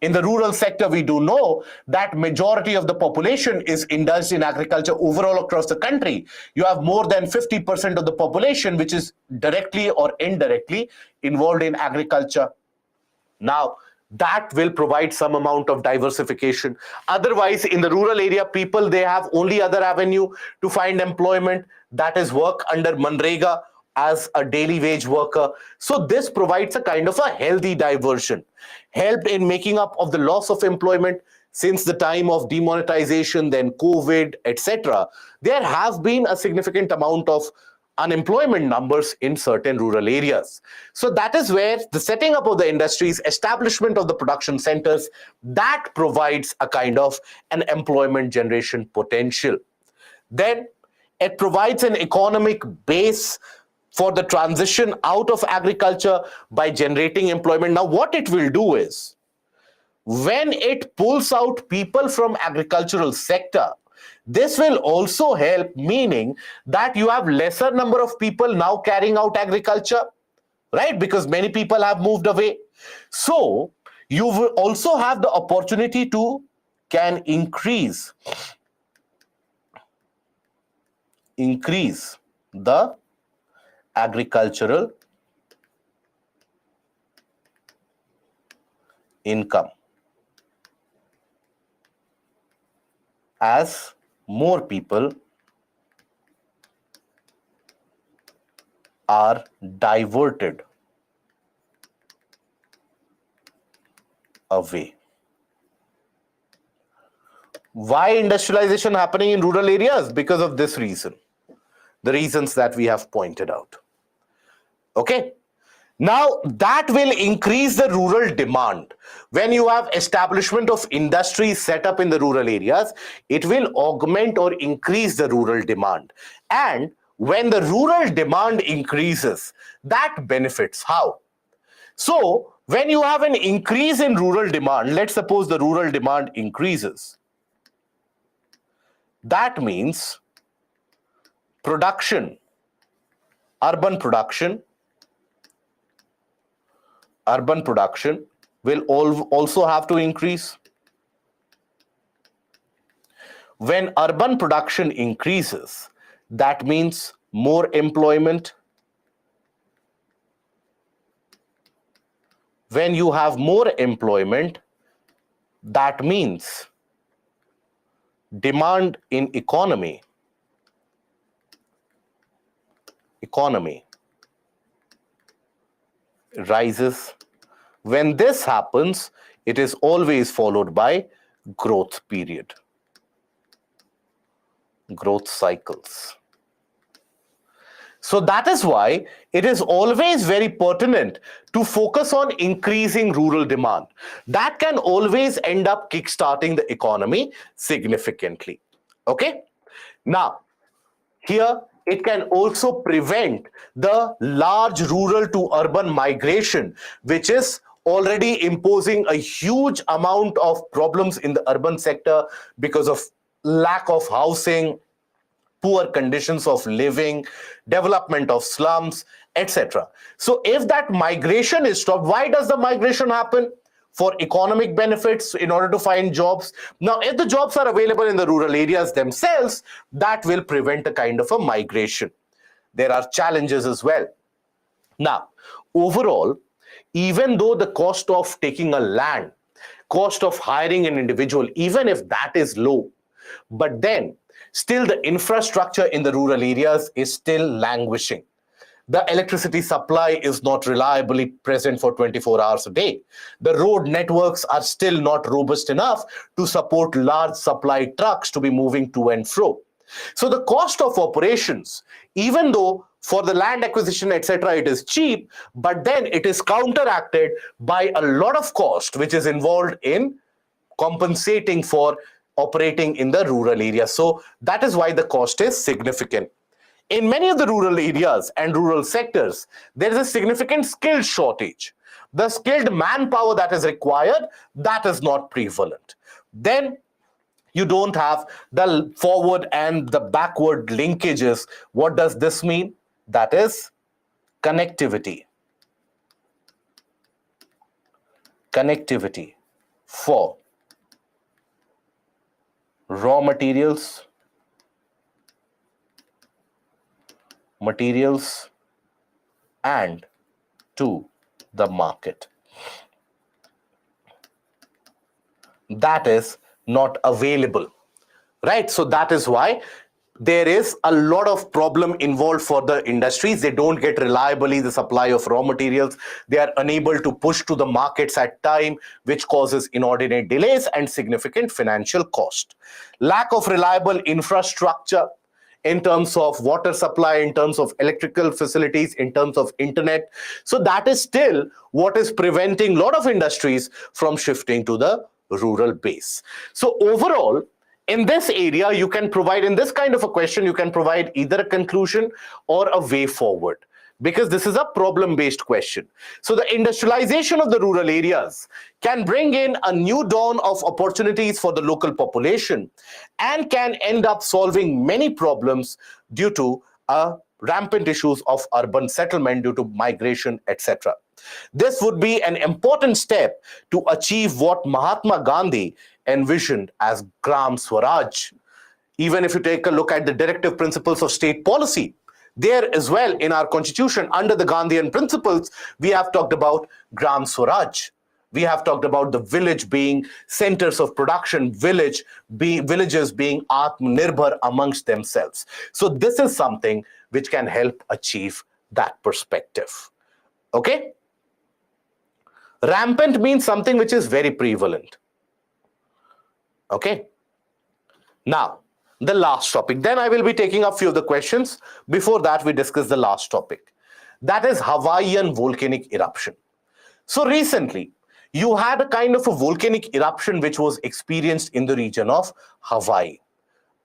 In the rural sector, we do know that majority of the population is indulged in agriculture overall across the country. You have more than 50% of the population which is directly or indirectly involved in agriculture. Now, that will provide some amount of diversification. Otherwise, in the rural area, people, they have only other avenue to find employment, that is work under Manrega as a daily wage worker. So this provides a kind of a healthy diversion, helped in making up of the loss of employment since the time of demonetization, then COVID, etc. There have been a significant amount of unemployment numbers in certain rural areas. So that is where the setting up of the industries, establishment of the production centers, that provides a kind of an employment generation potential. Then it provides an economic base for the transition out of agriculture by generating employment. Now, what it will do is, when it pulls out people from agricultural sector, this will also help, meaning that you have lesser number of people now carrying out agriculture, right? Because many people have moved away. So you will also have the opportunity to can increase increase the agricultural income as more people are diverted away. Why industrialization happening in rural areas? Because of this reason, the reasons that we have pointed out. Okay. Now that will increase the rural demand. When you have establishment of industries set up in the rural areas, it will augment or increase the rural demand. And when the rural demand increases, that benefits how? So when you have an increase in rural demand, let's suppose the rural demand increases. That means production, urban production will also have to increase. When urban production increases, that means more employment. When you have more employment, that means demand in economy rises. When this happens, it is always followed by growth period, growth cycles. So that is why it is always very pertinent to focus on increasing rural demand. That can always end up kickstarting the economy significantly. Okay? Now, here it can also prevent the large rural to urban migration, which is already imposing a huge amount of problems in the urban sector because of lack of housing, poor conditions of living, development of slums, etc. So if that migration is stopped, why does the migration happen? For economic benefits, in order to find jobs. Now, if the jobs are available in the rural areas themselves, that will prevent a kind of a migration. There are challenges as well. Now, overall, even though the cost of taking a land, cost of hiring an individual, even if that is low, but then still the infrastructure in the rural areas is still languishing. The electricity supply is not reliably present for 24 hours a day. The road networks are still not robust enough to support large supply trucks to be moving to and fro. So the cost of operations, even though for the land acquisition, etc., it is cheap, but then it is counteracted by a lot of cost which is involved in compensating for operating in the rural area. So that is why the cost is significant. In many of the rural areas and rural sectors, there is a significant skill shortage. The skilled manpower that is required, that is not prevalent. Then you don't have the forward and the backward linkages. What does this mean? That is connectivity. Connectivity for raw materials, and to the market. That is not available, right? So that is why there is a lot of problem involved for the industries. They don't get reliably the supply of raw materials. They are unable to push to the markets at time, which causes inordinate delays and significant financial cost. Lack of reliable infrastructure in terms of water supply, in terms of electrical facilities, in terms of internet. So that is still what is preventing a lot of industries from shifting to the rural base. So overall, in this area, you can provide, in this kind of a question, you can provide either a conclusion or a way forward, because this is a problem-based question. So the industrialization of the rural areas can bring in a new dawn of opportunities for the local population and can end up solving many problems due to rampant issues of urban settlement due to migration, etc. This would be an important step to achieve what Mahatma Gandhi envisioned as Gram Swaraj. Even if you take a look at the directive principles of state policy, there as well in our constitution, under the Gandhian principles, we have talked about Gram Swaraj. We have talked about the village being centers of production, villages being Atmanirbhar amongst themselves. So this is something which can help achieve that perspective. Okay? Rampant means something which is very prevalent. Okay? Now, the last topic. Then I will be taking up few of the questions. Before that, we discuss the last topic. That is Hawaiian volcanic eruption. So recently, you had a kind of a volcanic eruption which was experienced in the region of Hawaii.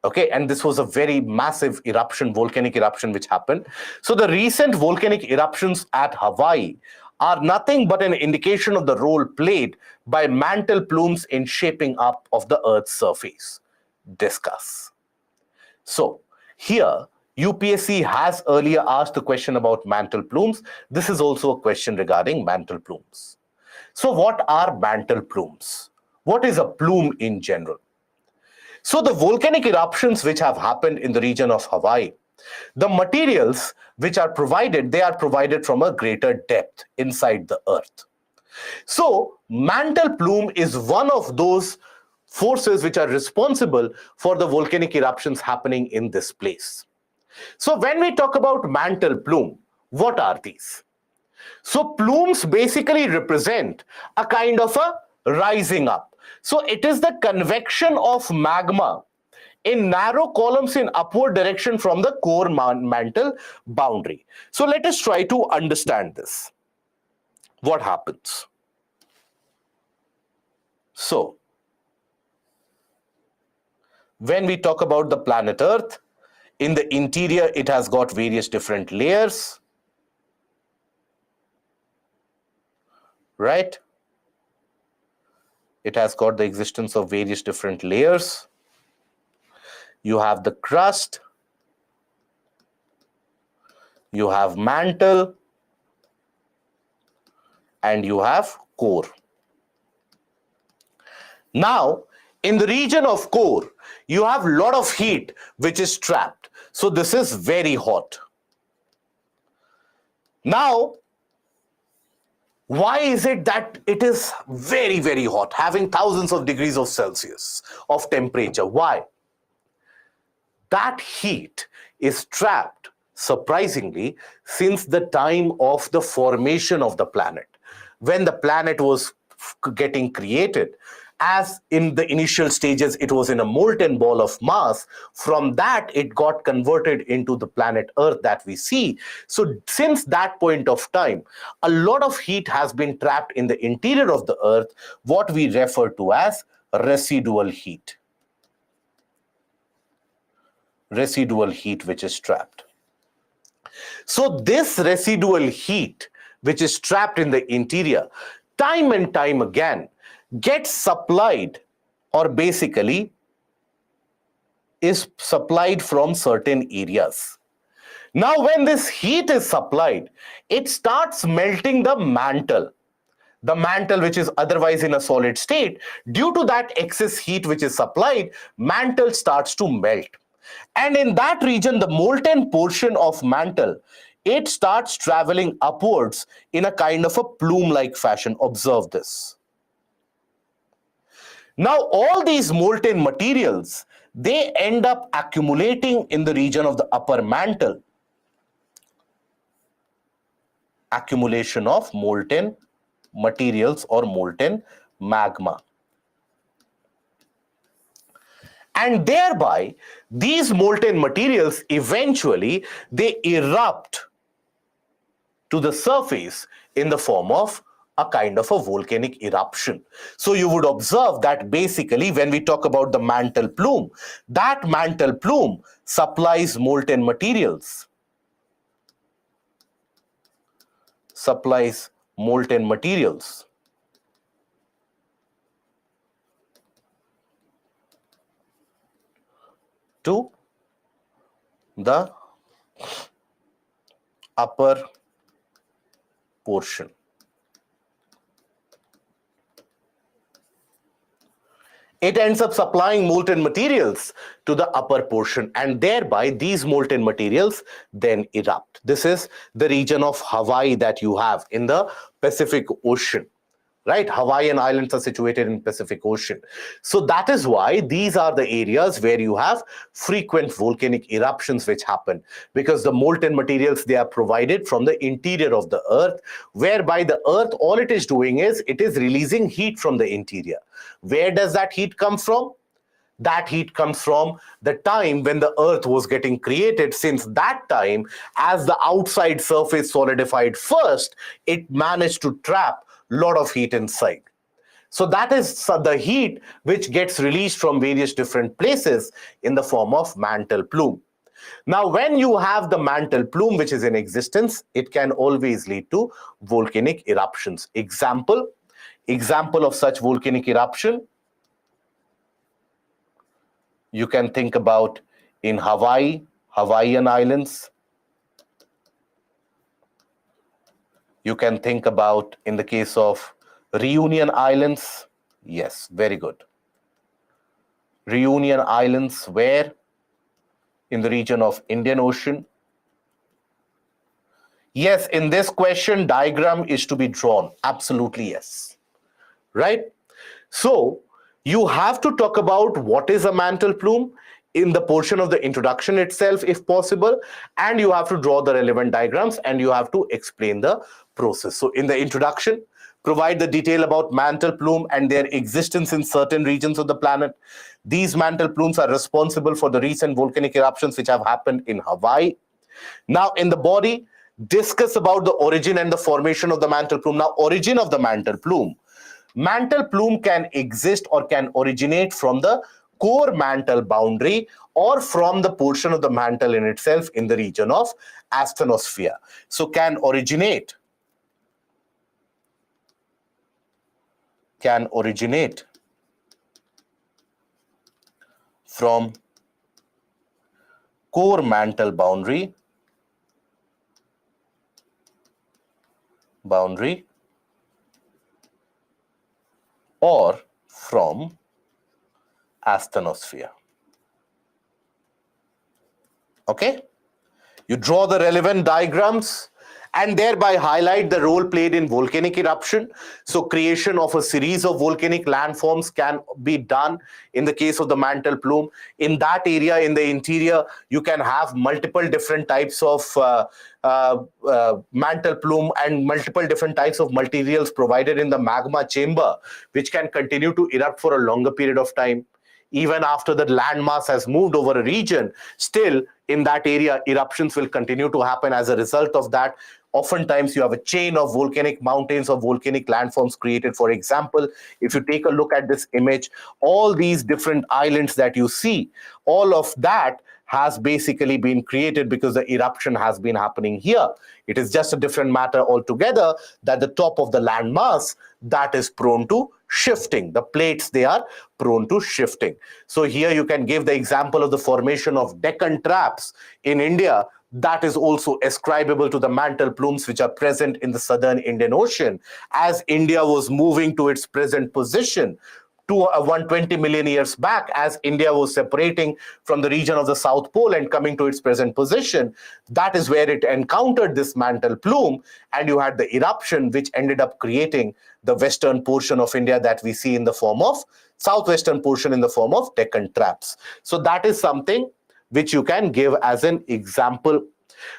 Okay, and this was a very massive eruption, volcanic eruption which happened. So the recent volcanic eruptions at Hawaii are nothing but an indication of the role played by mantle plumes in shaping up of the Earth's surface. Discuss. So here, UPSC has earlier asked the question about mantle plumes. This is also a question regarding mantle plumes. So what are mantle plumes? What is a plume in general? So the volcanic eruptions which have happened in the region of Hawaii, the materials which are provided, they are provided from a greater depth inside the earth. So mantle plume is one of those forces which are responsible for the volcanic eruptions happening in this place. So when we talk about mantle plume, what are these? So plumes basically represent a kind of a rising up. So it is the convection of magma in narrow columns in upward direction from the core mantle boundary. So let us try to understand this. What happens? So when we talk about the planet Earth, in the interior it has got various different layers. Right? It has got the existence of various different layers. You have the crust, you have mantle, and you have core. Now, in the region of core, you have a lot of heat which is trapped. So this is very hot. Now, why is it that it is very, very hot, having thousands of degrees of Celsius of temperature? Why? That heat is trapped, surprisingly, since the time of the formation of the planet. When the planet was getting created, as in the initial stages, it was in a molten ball of mass. From that, it got converted into the planet Earth that we see. So since that point of time, a lot of heat has been trapped in the interior of the Earth, what we refer to as residual heat. Residual heat which is trapped. So this residual heat which is trapped in the interior, time and time again, gets supplied, or basically is supplied from certain areas. Now when this heat is supplied, it starts melting the mantle. The mantle which is otherwise in a solid state, due to that excess heat which is supplied, mantle starts to melt. And in that region, the molten portion of mantle, it starts traveling upwards in a kind of a plume-like fashion. Observe this. Now, all these molten materials, they end up accumulating in the region of the upper mantle. Accumulation of molten materials or molten magma. And thereby, these molten materials eventually, they erupt to the surface in the form of a kind of a volcanic eruption. So you would observe that basically when we talk about the mantle plume, that mantle plume supplies molten materials. Supplies molten materials. To the upper portion. it ends up supplying molten materials to the upper portion, and thereby these molten materials then erupt. This is the region of Hawaii that you have in the Pacific Ocean. Right, Hawaiian Islands are situated in Pacific Ocean. So that is why these are the areas where you have frequent volcanic eruptions which happen, because the molten materials, they are provided from the interior of the earth, whereby the earth, all it is doing is it is releasing heat from the interior. Where does that heat come from? That heat comes from the time when the earth was getting created. Since that time, as the outside surface solidified first, it managed to trap a lot of heat inside. So that is the heat which gets released from various different places in the form of mantle plume. Now, when you have the mantle plume which is in existence, it can always lead to volcanic eruptions. Example of such volcanic eruption, you can think about in Hawaii, Hawaiian Islands. You can think about in the case of Reunion Islands. Yes, very good. Reunion Islands, where? In the region of Indian Ocean. Yes, in this question, diagram is to be drawn. Absolutely, yes. Right? So, you have to talk about what is a mantle plume in the portion of the introduction itself, if possible, and you have to draw the relevant diagrams and you have to explain the process. So in the introduction, provide the detail about mantle plume and their existence in certain regions of the planet. These mantle plumes are responsible for the recent volcanic eruptions which have happened in Hawaii. Now in the body, discuss about the origin and the formation of the mantle plume. Now, origin of the mantle plume. Mantle plume can exist or can originate from the core mantle boundary or from the portion of the mantle in itself in the region of asthenosphere. So can originate from core mantle boundary or from asthenosphere. Okay? You draw the relevant diagrams and thereby highlight the role played in volcanic eruption. So creation of a series of volcanic landforms can be done in the case of the mantle plume. In that area, in the interior, you can have multiple different types of mantle plume and multiple different types of materials provided in the magma chamber, which can continue to erupt for a longer period of time. Even after the landmass has moved over a region, still in that area, eruptions will continue to happen. As a result of that, oftentimes you have a chain of volcanic mountains or volcanic landforms created. For example, if you take a look at this image, all these different islands that you see, all of that has basically been created because the eruption has been happening here. It is just a different matter altogether that the top of the landmass, that is prone to shifting. The plates, they are prone to shifting. So here you can give the example of the formation of Deccan traps in India. That is also ascribable to the mantle plumes which are present in the southern Indian Ocean. As India was moving to its present position, to 120 million years back, as India was separating from the region of the South Pole and coming to its present position, that is where it encountered this mantle plume, and you had the eruption which ended up creating the western portion of India that we see in the form of southwestern portion in the form of Deccan traps. So that is something which you can give as an example.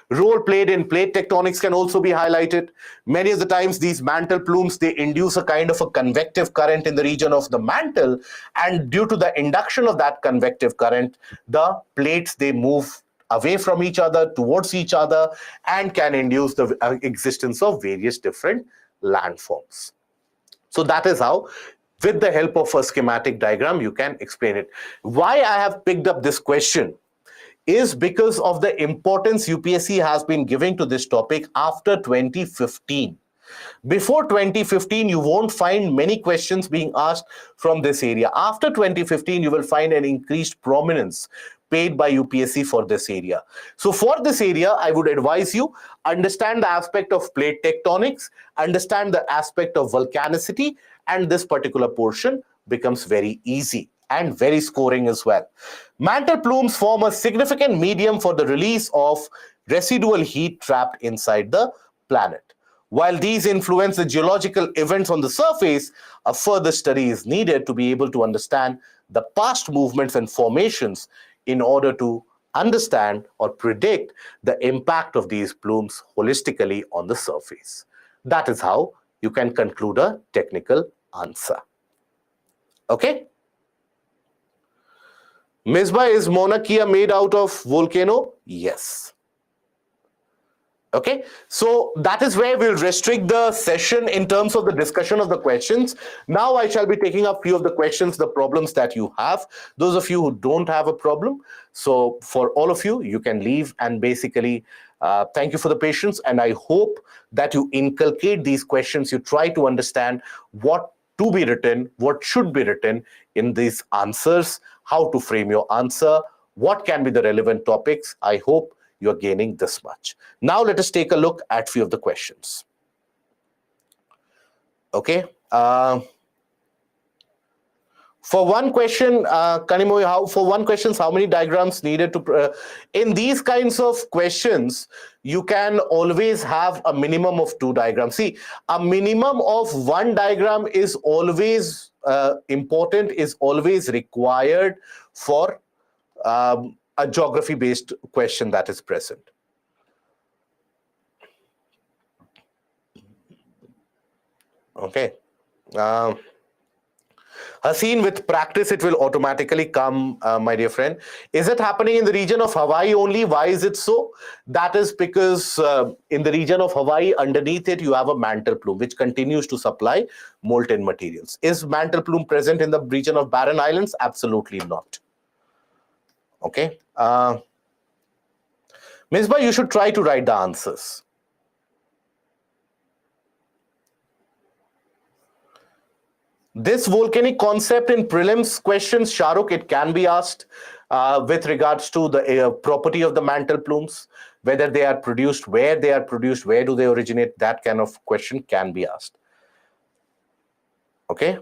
Role played in plate tectonics can also be highlighted. Many of the times these mantle plumes, they induce a kind of a convective current in the region of the mantle, and due to the induction of that convective current, the plates, they move away from each other, towards each other, and can induce the existence of various different landforms. So that is how, with the help of a schematic diagram, you can explain it. Why I have picked up this question is because of the importance UPSC has been giving to this topic after 2015. Before 2015, you won't find many questions being asked from this area. After 2015, you will find an increased prominence paid by UPSC for this area. So for this area, I would advise you, understand the aspect of plate tectonics, understand the aspect of volcanicity, and this particular portion becomes very easy. and very scoring as well. Mantle plumes form a significant medium for the release of residual heat trapped inside the planet. While these influence the geological events on the surface, a further study is needed to be able to understand the past movements and formations in order to understand or predict the impact of these plumes holistically on the surface. That is how you can conclude a technical answer. Okay? Misbah, is Mauna Kea made out of volcano? Yes. Okay, so that is where we'll restrict the session in terms of the discussion of the questions. Now I shall be taking up few of the questions, the problems that you have. Those of you who don't have a problem, so for all of you, you can leave, and basically thank you for the patience, and I hope that you inculcate these questions. You try to understand what to be written, what should be written in these answers, how to frame your answer, what can be the relevant topics. I hope you're gaining this much. Now let us take a look at few of the questions. Okay. For one question, Kanimoy, for one question, how many diagrams needed to... in these kinds of questions, you can always have a minimum of 2 diagrams. See, a minimum of 1 diagram is always important, is always required for a geography-based question that is present. Okay. Haseen, with practice, it will automatically come, my dear friend. Is it happening in the region of Hawaii only? Why is it so? That is because in the region of Hawaii, underneath it, you have a mantle plume, which continues to supply molten materials. Is mantle plume present in the region of Barren Islands? Absolutely not. Okay. Misbah, you should try to write the answers. This volcanic concept in prelims questions, Shahrukh, it can be asked with regards to the property of the mantle plumes, whether they are produced, where they are produced, where do they originate, that kind of question can be asked. Okay.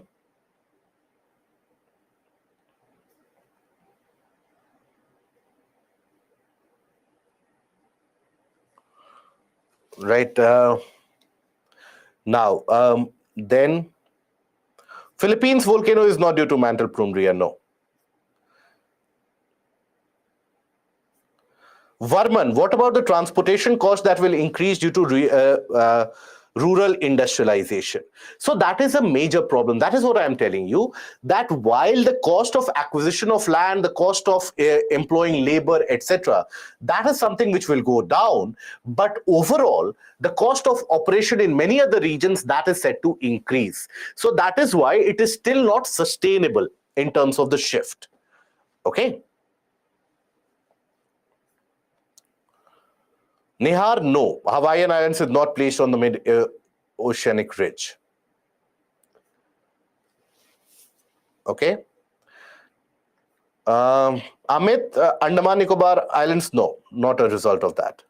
Right. Now, then Philippines volcano is not due to mantle plume, Ria, no. Varman, what about the transportation cost that will increase due to rural industrialization? So that is a major problem. That is what I am telling you, that while the cost of acquisition of land, the cost of employing labor, etc., that is something which will go down, but overall, the cost of operation in many other regions, that is set to increase. So that is why it is still not sustainable in terms of the shift. Okay. Nihar, no. Hawaiian Islands is not placed on the mid-oceanic ridge. Okay. Amit, Andaman Nicobar Islands, no. Not a result of that.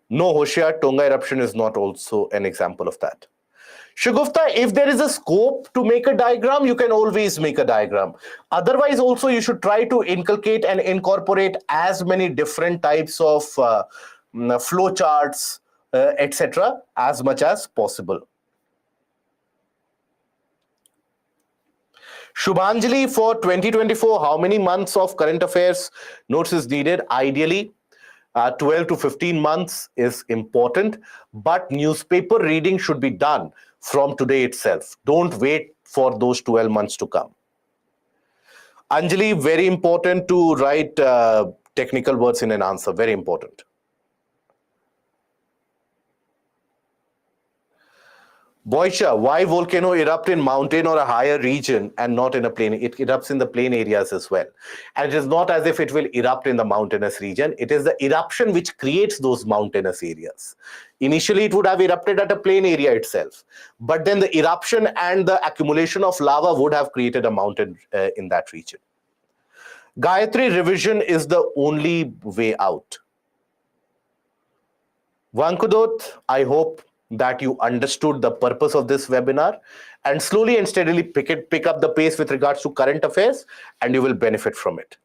No, Hoshiyar, Tonga eruption is not also an example of that. Shagufta, if there is a scope to make a diagram, you can always make a diagram. Otherwise, also, you should try to inculcate and incorporate as many different types of flow charts, etc., as much as possible. Shubhanjali, for 2024, how many months of current affairs notes is needed? Ideally, 12 to 15 months is important, but newspaper reading should be done from today itself. Don't wait for those 12 months to come. Anjali, very important to write technical words in an answer, very important. Boisha, why volcano erupt in mountain or a higher region and not in a plain? It erupts in the plain areas as well. And it is not as if it will erupt in the mountainous region. It is the eruption which creates those mountainous areas. Initially, it would have erupted at a plain area itself. But then the eruption and the accumulation of lava would have created a mountain in that region. Gayatri, revision is the only way out. Vankudot, I hope that you understood the purpose of this webinar and slowly and steadily pick up the pace with regards to current affairs, and you will benefit from it.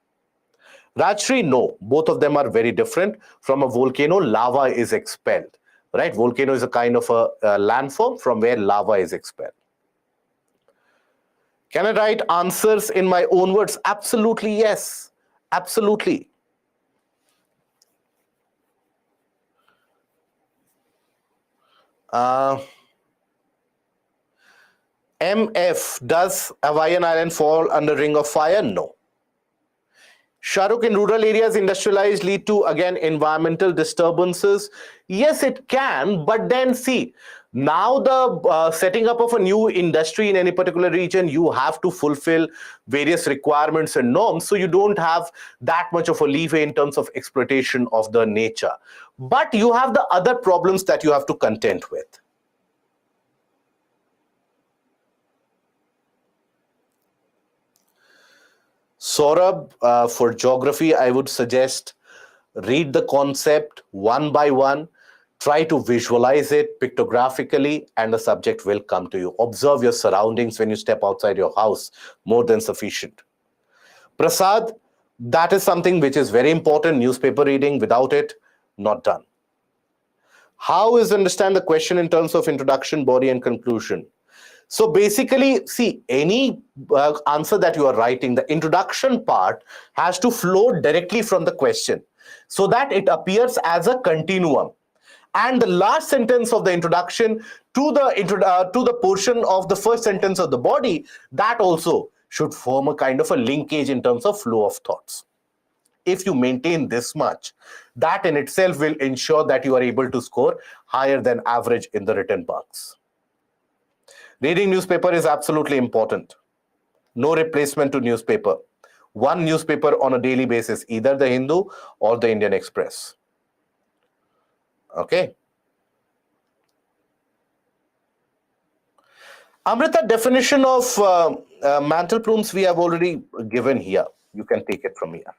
Rajshri, no, both of them are very different. From a volcano, lava is expelled, right? Volcano is a kind of a landform from where lava is expelled. Can I write answers in my own words? Absolutely, yes. Absolutely. MF, does Hawaiian Island fall under Ring of Fire? No. Shahrukh, in rural areas, industrialized lead to, again, environmental disturbances. Yes, it can, but then see, now the setting up of a new industry in any particular region, you have to fulfill various requirements and norms, so you don't have that much of a leeway in terms of exploitation of the nature. But you have the other problems that you have to contend with. Saurabh, for geography, I would suggest read the concept one by one, try to visualize it pictographically, and the subject will come to you. Observe your surroundings when you step outside your house, more than sufficient. Prasad, that is something which is very important, newspaper reading. Without it, not done. How is understand the question in terms of introduction, body, and conclusion? So basically, see, any answer that you are writing, the introduction part has to flow directly from the question so that it appears as a continuum. And the last sentence of the introduction to the portion of the first sentence of the body, that also should form a kind of a linkage in terms of flow of thoughts. If you maintain this much, that in itself will ensure that you are able to score higher than average in the written marks. Reading newspaper is absolutely important. No replacement to newspaper. One newspaper on a daily basis, either the Hindu or the Indian Express. Okay. Amrita, definition of mantle plumes we have already given here. You can take it from here.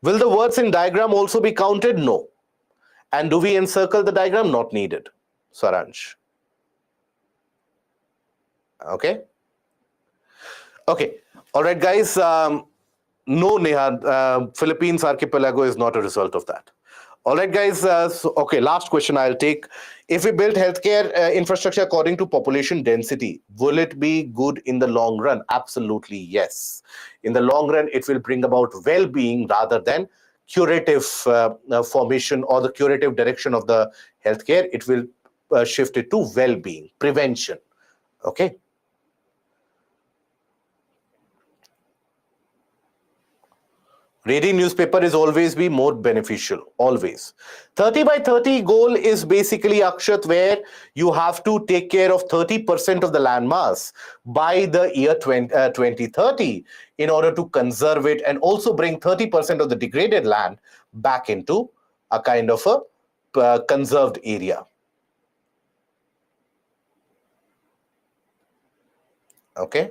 Will the words in diagram also be counted? No. And do we encircle the diagram? Not needed. Saransh. Okay. Okay. All right, guys. No, Neha. Philippines archipelago is not a result of that. All right, guys. Okay, last question I'll take. If we build healthcare infrastructure according to population density, will it be good in the long run? Absolutely, yes. In the long run, it will bring about well-being rather than curative formation or the curative direction of the healthcare. It will shift it to well-being, prevention. Okay. Reading newspaper is always be more beneficial, always. 30 by 30 goal is basically, Akshat, where you have to take care of 30% of the land mass by the year 2030 in order to conserve it and also bring 30% of the degraded land back into a kind of a conserved area. Okay.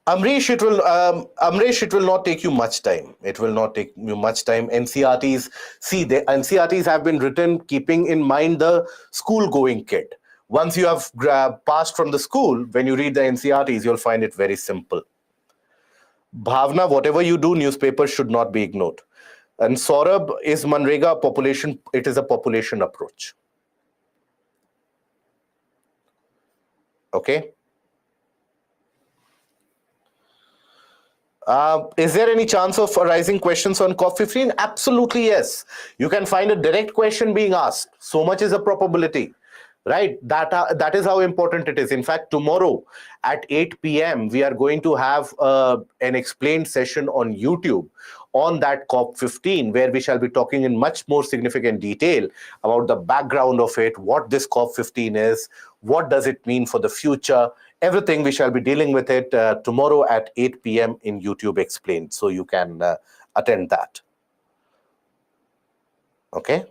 Amrish, it will not take you much time. It will not take you much time. NCRTs, see, the NCRTs have been written keeping in mind the school-going kid. Once you have passed from the school, when you read the NCRTs, you'll find it very simple. Bhavna, whatever you do, newspapers should not be ignored. And Saurabh, is Manrega population? It is a population approach. Okay. Is there any chance of arising questions on COP15? Absolutely, yes. You can find a direct question being asked. So much is a probability, right? That is how important it is. In fact, tomorrow at 8 p.m., we are going to have an explained session on YouTube on that COP15, where we shall be talking in much more significant detail about the background of it, what this COP15 is, what does it mean for the future, everything. We shall be dealing with it tomorrow at 8 p.m. in YouTube Explained, so you can attend that. Okay.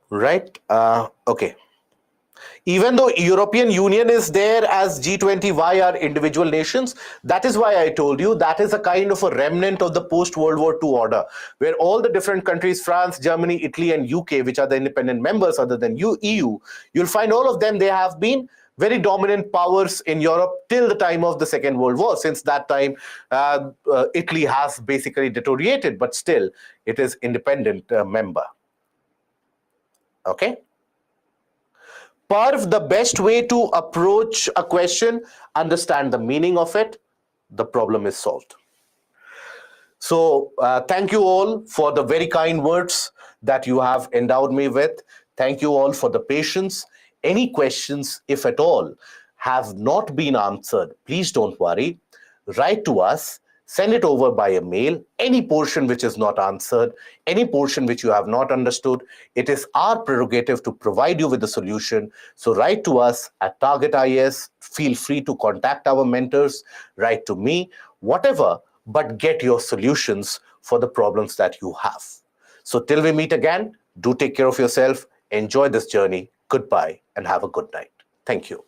Right. Okay. Even though European Union is there as G20, why are individual nations? That is why I told you that is a kind of a remnant of the post-World War II order, where all the different countries, France, Germany, Italy, and UK, which are the independent members other than EU, you'll find all of them, they have been very dominant powers in Europe till the time of the Second World War. Since that time, Italy has basically deteriorated, but still it is independent member. Okay. Parv, the best way to approach a question, understand the meaning of it, the problem is solved. So thank you all for the very kind words that you have endowed me with. Thank you all for the patience. Any questions, if at all, have not been answered, please don't worry. Write to us. Send it over by a mail. Any portion which is not answered, any portion which you have not understood, it is our prerogative to provide you with the solution. So write to us at Target IAS. Feel free to contact our mentors. Write to me, whatever, but get your solutions for the problems that you have. So till we meet again, do take care of yourself. Enjoy this journey. Goodbye and have a good night. Thank you.